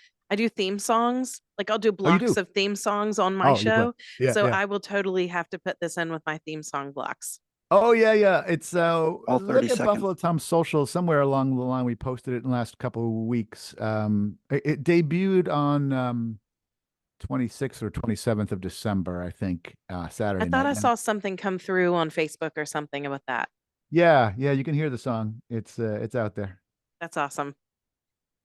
S1: theme songs. Like I'll do
S2: Oh, you
S1: blocks
S2: do?
S1: of theme songs on my
S2: Oh, you play?
S1: show.
S2: Yeah,
S1: So
S2: yeah.
S1: I will totally have to put this in with my theme song blocks.
S2: Oh yeah, yeah. It's
S3: All 30
S2: look at
S3: seconds.
S2: Buffalo Tom's social somewhere along the line. We posted it in the last couple of weeks. It debuted on 26th or 27th of December, I think,
S1: I
S2: Saturday
S1: thought
S2: night.
S1: I
S2: And
S1: saw something come through on Facebook or something about that.
S2: yeah, yeah, you can hear the song. It's out there.
S1: That's awesome.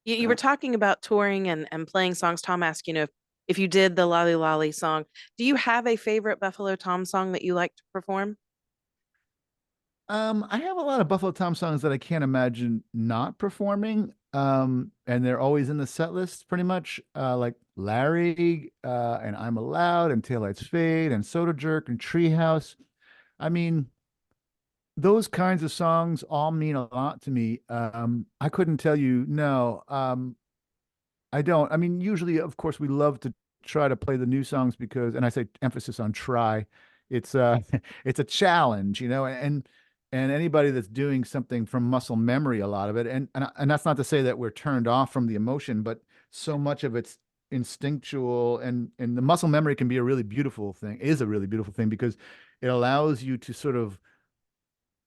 S1: You were
S3: Yeah.
S1: talking about touring and playing songs. Tom asked, if you did the Lolly Lolly song, do you have a favorite Buffalo Tom song that you like to perform?
S2: I have a lot of Buffalo Tom songs that I can't imagine not performing. And they're always in the set list pretty much. Like Larry, and I'm Allowed, and Taillights Fade, and Soda Jerk, and Treehouse. I mean, those kinds of songs all mean a lot to me. I couldn't tell you, no. I don't. I mean, usually, of course, we love to try to play the new songs because, and I say emphasis on try, it's it's a challenge, and anybody that's doing something from muscle memory, a lot of it, and that's not to say that we're turned off from the emotion, but so much of it's instinctual, and the muscle memory can be a really beautiful thing, is a really beautiful thing because it allows you to sort of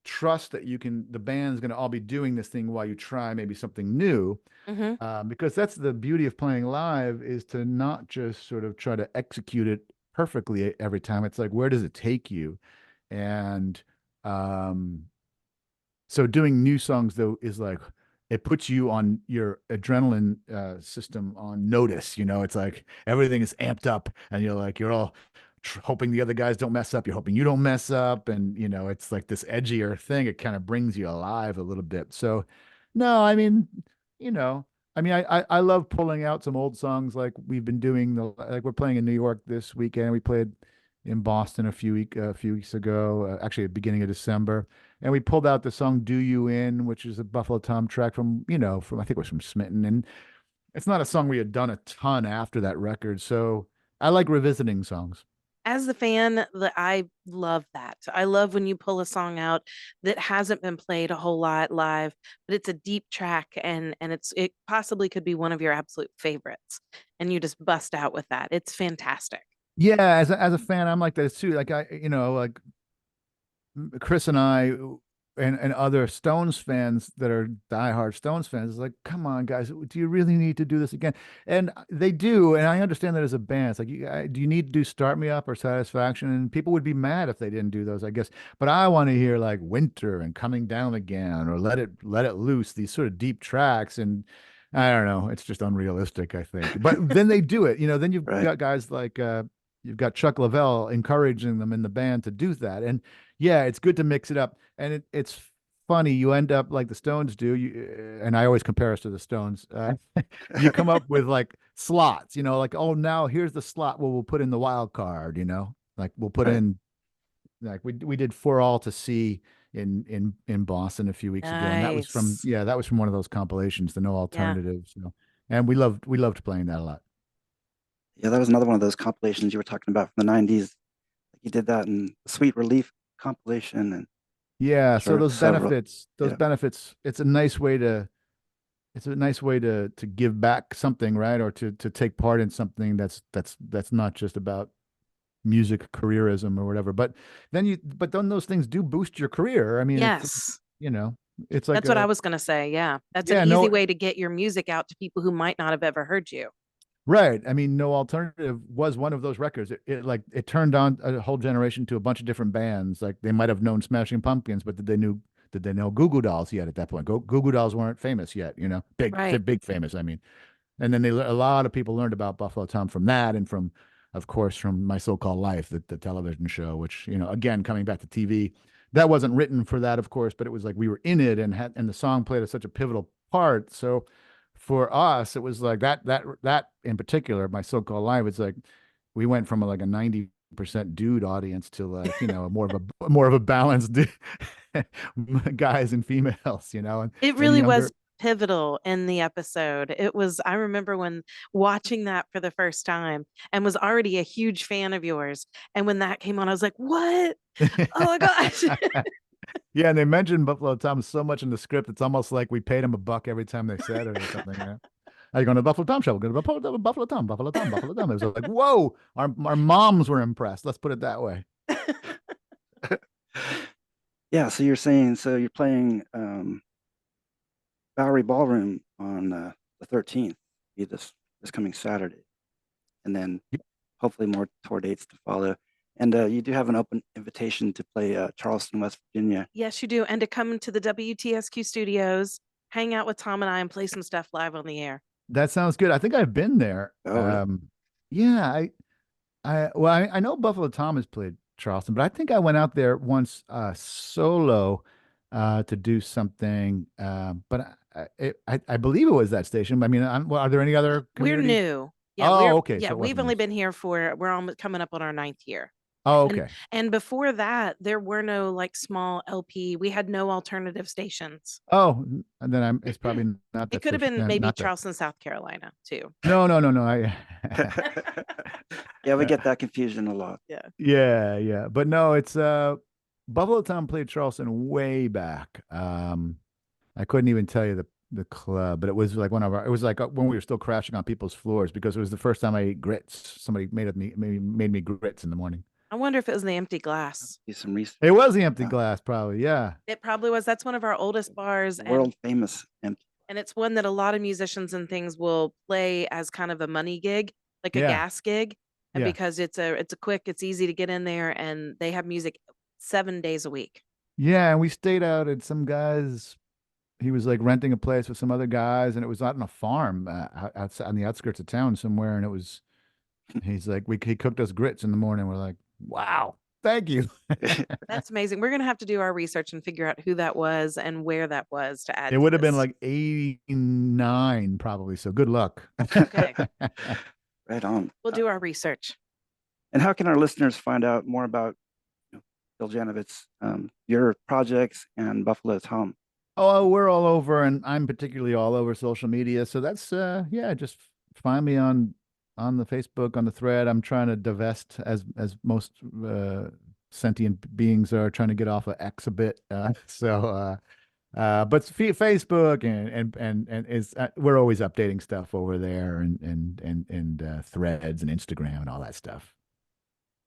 S2: trust that the band's going to all be doing this thing while you try maybe something new,
S1: Mm-hmm.
S2: because that's the beauty of playing live, is to not just sort of try to execute it perfectly every time. It's like, where does it take you? And um, so doing new songs though is like, it puts you on your adrenaline system on notice. It's like everything is amped up, and you're all hoping the other guys don't mess up. You're hoping you don't mess up, and it's like this edgier thing. It kind of brings you alive a little bit. So, no, I mean, you know, I mean, I love pulling out some old songs like we've been doing like we're playing in New York this weekend. We played in Boston a few weeks ago, actually at the beginning of December, and we pulled out the song "Do You In," which is a Buffalo Tom track from from I think it was from Smitten, and it's not a song we had done a ton after that record, so I like revisiting songs.
S1: As the fan, I love that. I love when you pull a song out that hasn't been played a whole lot live, but it's a deep track and it possibly could be one of your absolute favorites, and you just bust out with that. It's fantastic.
S2: Yeah, as a fan, I'm like that too. Like like Chris and I and other Stones fans that are diehard Stones fans is like, come on, guys, do you really need to do this again? And they do, and I understand that as a band. It's like, do you need to do Start Me Up or Satisfaction? And people would be mad if they didn't do those, I guess. But I want to hear like Winter and Coming Down Again or Let It Loose, these sort of deep tracks. And I don't know, it's just unrealistic, I think. But then they do it. Then you've
S3: Right.
S2: got guys like you've got Chuck Leavell encouraging them in the band to do that. And yeah, it's good to mix it up, and it's funny. You end up like the Stones do. And I always compare us to the Stones. You come up with like slots. Like, oh, now here's the slot where we'll put in the wild card. Like we'll put
S3: Right.
S2: in like we did For All to See in Boston a few weeks ago, and
S1: Nice.
S2: that was from one of those compilations, the No
S1: Yeah.
S2: Alternatives. And we loved playing that a lot.
S3: Yeah, that was another one of those compilations you were talking about from the 90s. You did that in the Sweet Relief compilation and
S2: Yeah, so
S3: sure several.
S2: those
S3: Yeah.
S2: benefits, it's a nice way to give back something, right? Or to take part in something that's not just about music careerism or whatever. But then those things do boost your career. I mean,
S1: Yes.
S2: you know, it's like
S1: That's what I was going to say. Yeah. That's an
S2: yeah,
S1: easy
S2: no,
S1: way to get your music out to people who might not have ever heard you.
S2: right. I mean, No Alternative was one of those records. It turned on a whole generation to a bunch of different bands. Like they might have known Smashing Pumpkins, but did they know Goo Goo Dolls yet at that point? Goo Goo Dolls weren't famous yet,
S1: Right.
S2: big famous. I mean, and then a lot of people learned about Buffalo Tom from that, and from, of course, from My So-Called Life, the television show, which again, coming back to TV, that wasn't written for that, of course, but it was like we were in it, and the song played such a pivotal part. So for us, it was like that in particular, My So-Called Life. It's like we went from like a 90% dude audience to like more of a balanced guys and females,
S1: It
S2: and
S1: really was
S2: younger.
S1: pivotal in the episode. I remember when watching that for the first time and was already a huge fan of yours. And when that came on, I was like, what? Oh my gosh.
S2: Yeah, and they mentioned Buffalo Tom so much in the script, it's almost like we paid him a buck every time they said it or something. Yeah. Are you going to the Buffalo Tom show? We're going to Buffalo Tom, Buffalo Tom, Buffalo Tom. It was like, whoa, our moms were impressed. Let's put it that way.
S3: Yeah, so you're playing Bowery Ballroom on the 13th, be this coming Saturday, and then hopefully more tour dates to follow. And you do have an open invitation to play Charleston, West Virginia.
S1: Yes, you do. And to come to the WTSQ studios, hang out with Tom and I, and play some stuff live on the air.
S2: That sounds good. I think I've been there.
S3: Oh, really?
S2: Yeah, I know Buffalo Tom has played Charleston, but I think I went out there once solo to do something. But I believe it was that station. I mean, well, are there any other
S1: We're
S2: community?
S1: new. Yeah,
S2: Oh, okay, so it
S1: we've
S2: wasn't
S1: only
S2: this.
S1: been here we're almost coming up on our ninth year.
S2: Oh,
S1: And
S2: okay.
S1: and before that, there were no like small LP. We had no alternative stations.
S2: Oh, and then it's probably not
S1: It
S2: that
S1: could have
S2: station.
S1: been
S2: Yeah,
S1: maybe
S2: not that.
S1: Charleston, South Carolina, too.
S2: No, no, no, no.
S3: Yeah, we get that confusion a lot.
S1: Yeah.
S2: Yeah, yeah. But no, it's Buffalo Tom played Charleston way back. I couldn't even tell you the club, but it was like it was like when we were still crashing on people's floors because it was the first time I ate grits. Somebody made me grits in the morning.
S1: I wonder if it was the Empty Glass.
S3: Do some research.
S2: It was the Empty
S3: Yeah,
S2: Glass, probably. Yeah.
S1: It probably was. That's one of our oldest bars,
S3: world famous empty.
S1: and it's one that a lot of musicians and things will play as kind of a money gig, like a
S2: Yeah.
S1: gas gig. And
S2: Yeah.
S1: because it's a quick, it's easy to get in there, and they have music 7 days a week.
S2: Yeah, and we stayed out at some guys. He was like renting a place with some other guys, and it was out on a farm outside on the outskirts of town somewhere. And he's like, he cooked us grits in the morning. We're like, wow. Thank you.
S1: That's amazing. We're gonna have to do our research and figure out who that was and where that was to add
S2: It
S1: to
S2: would have been
S1: this.
S2: like 89 probably. So good luck.
S1: Okay.
S3: Right on.
S1: We'll do our research.
S3: And how can our listeners find out more about Bill Janovitz, your projects and Buffalo's home?
S2: Oh, we're all over, and I'm particularly all over social media. So that's yeah, just find me on the Facebook, on the thread. I'm trying to divest as most sentient beings are trying to get off of X a bit. But Facebook and is we're always updating stuff over there and threads and Instagram and all that stuff.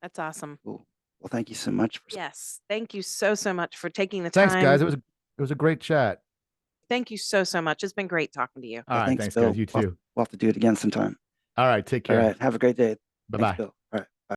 S1: That's awesome.
S3: Cool. Well, thank you so much.
S1: Yes. Thank you so, so much for taking the
S2: Thanks,
S1: time.
S2: guys. It was a great chat.
S1: Thank you so, so much. It's been great talking to you.
S2: All right,
S3: Thanks,
S2: thanks,
S3: Bill.
S2: guys. You too.
S3: We'll have to do it again sometime.
S2: All right, take
S3: All
S2: care.
S3: right. Have a great day.
S2: Bye
S3: Thanks,
S2: bye.
S3: Bill.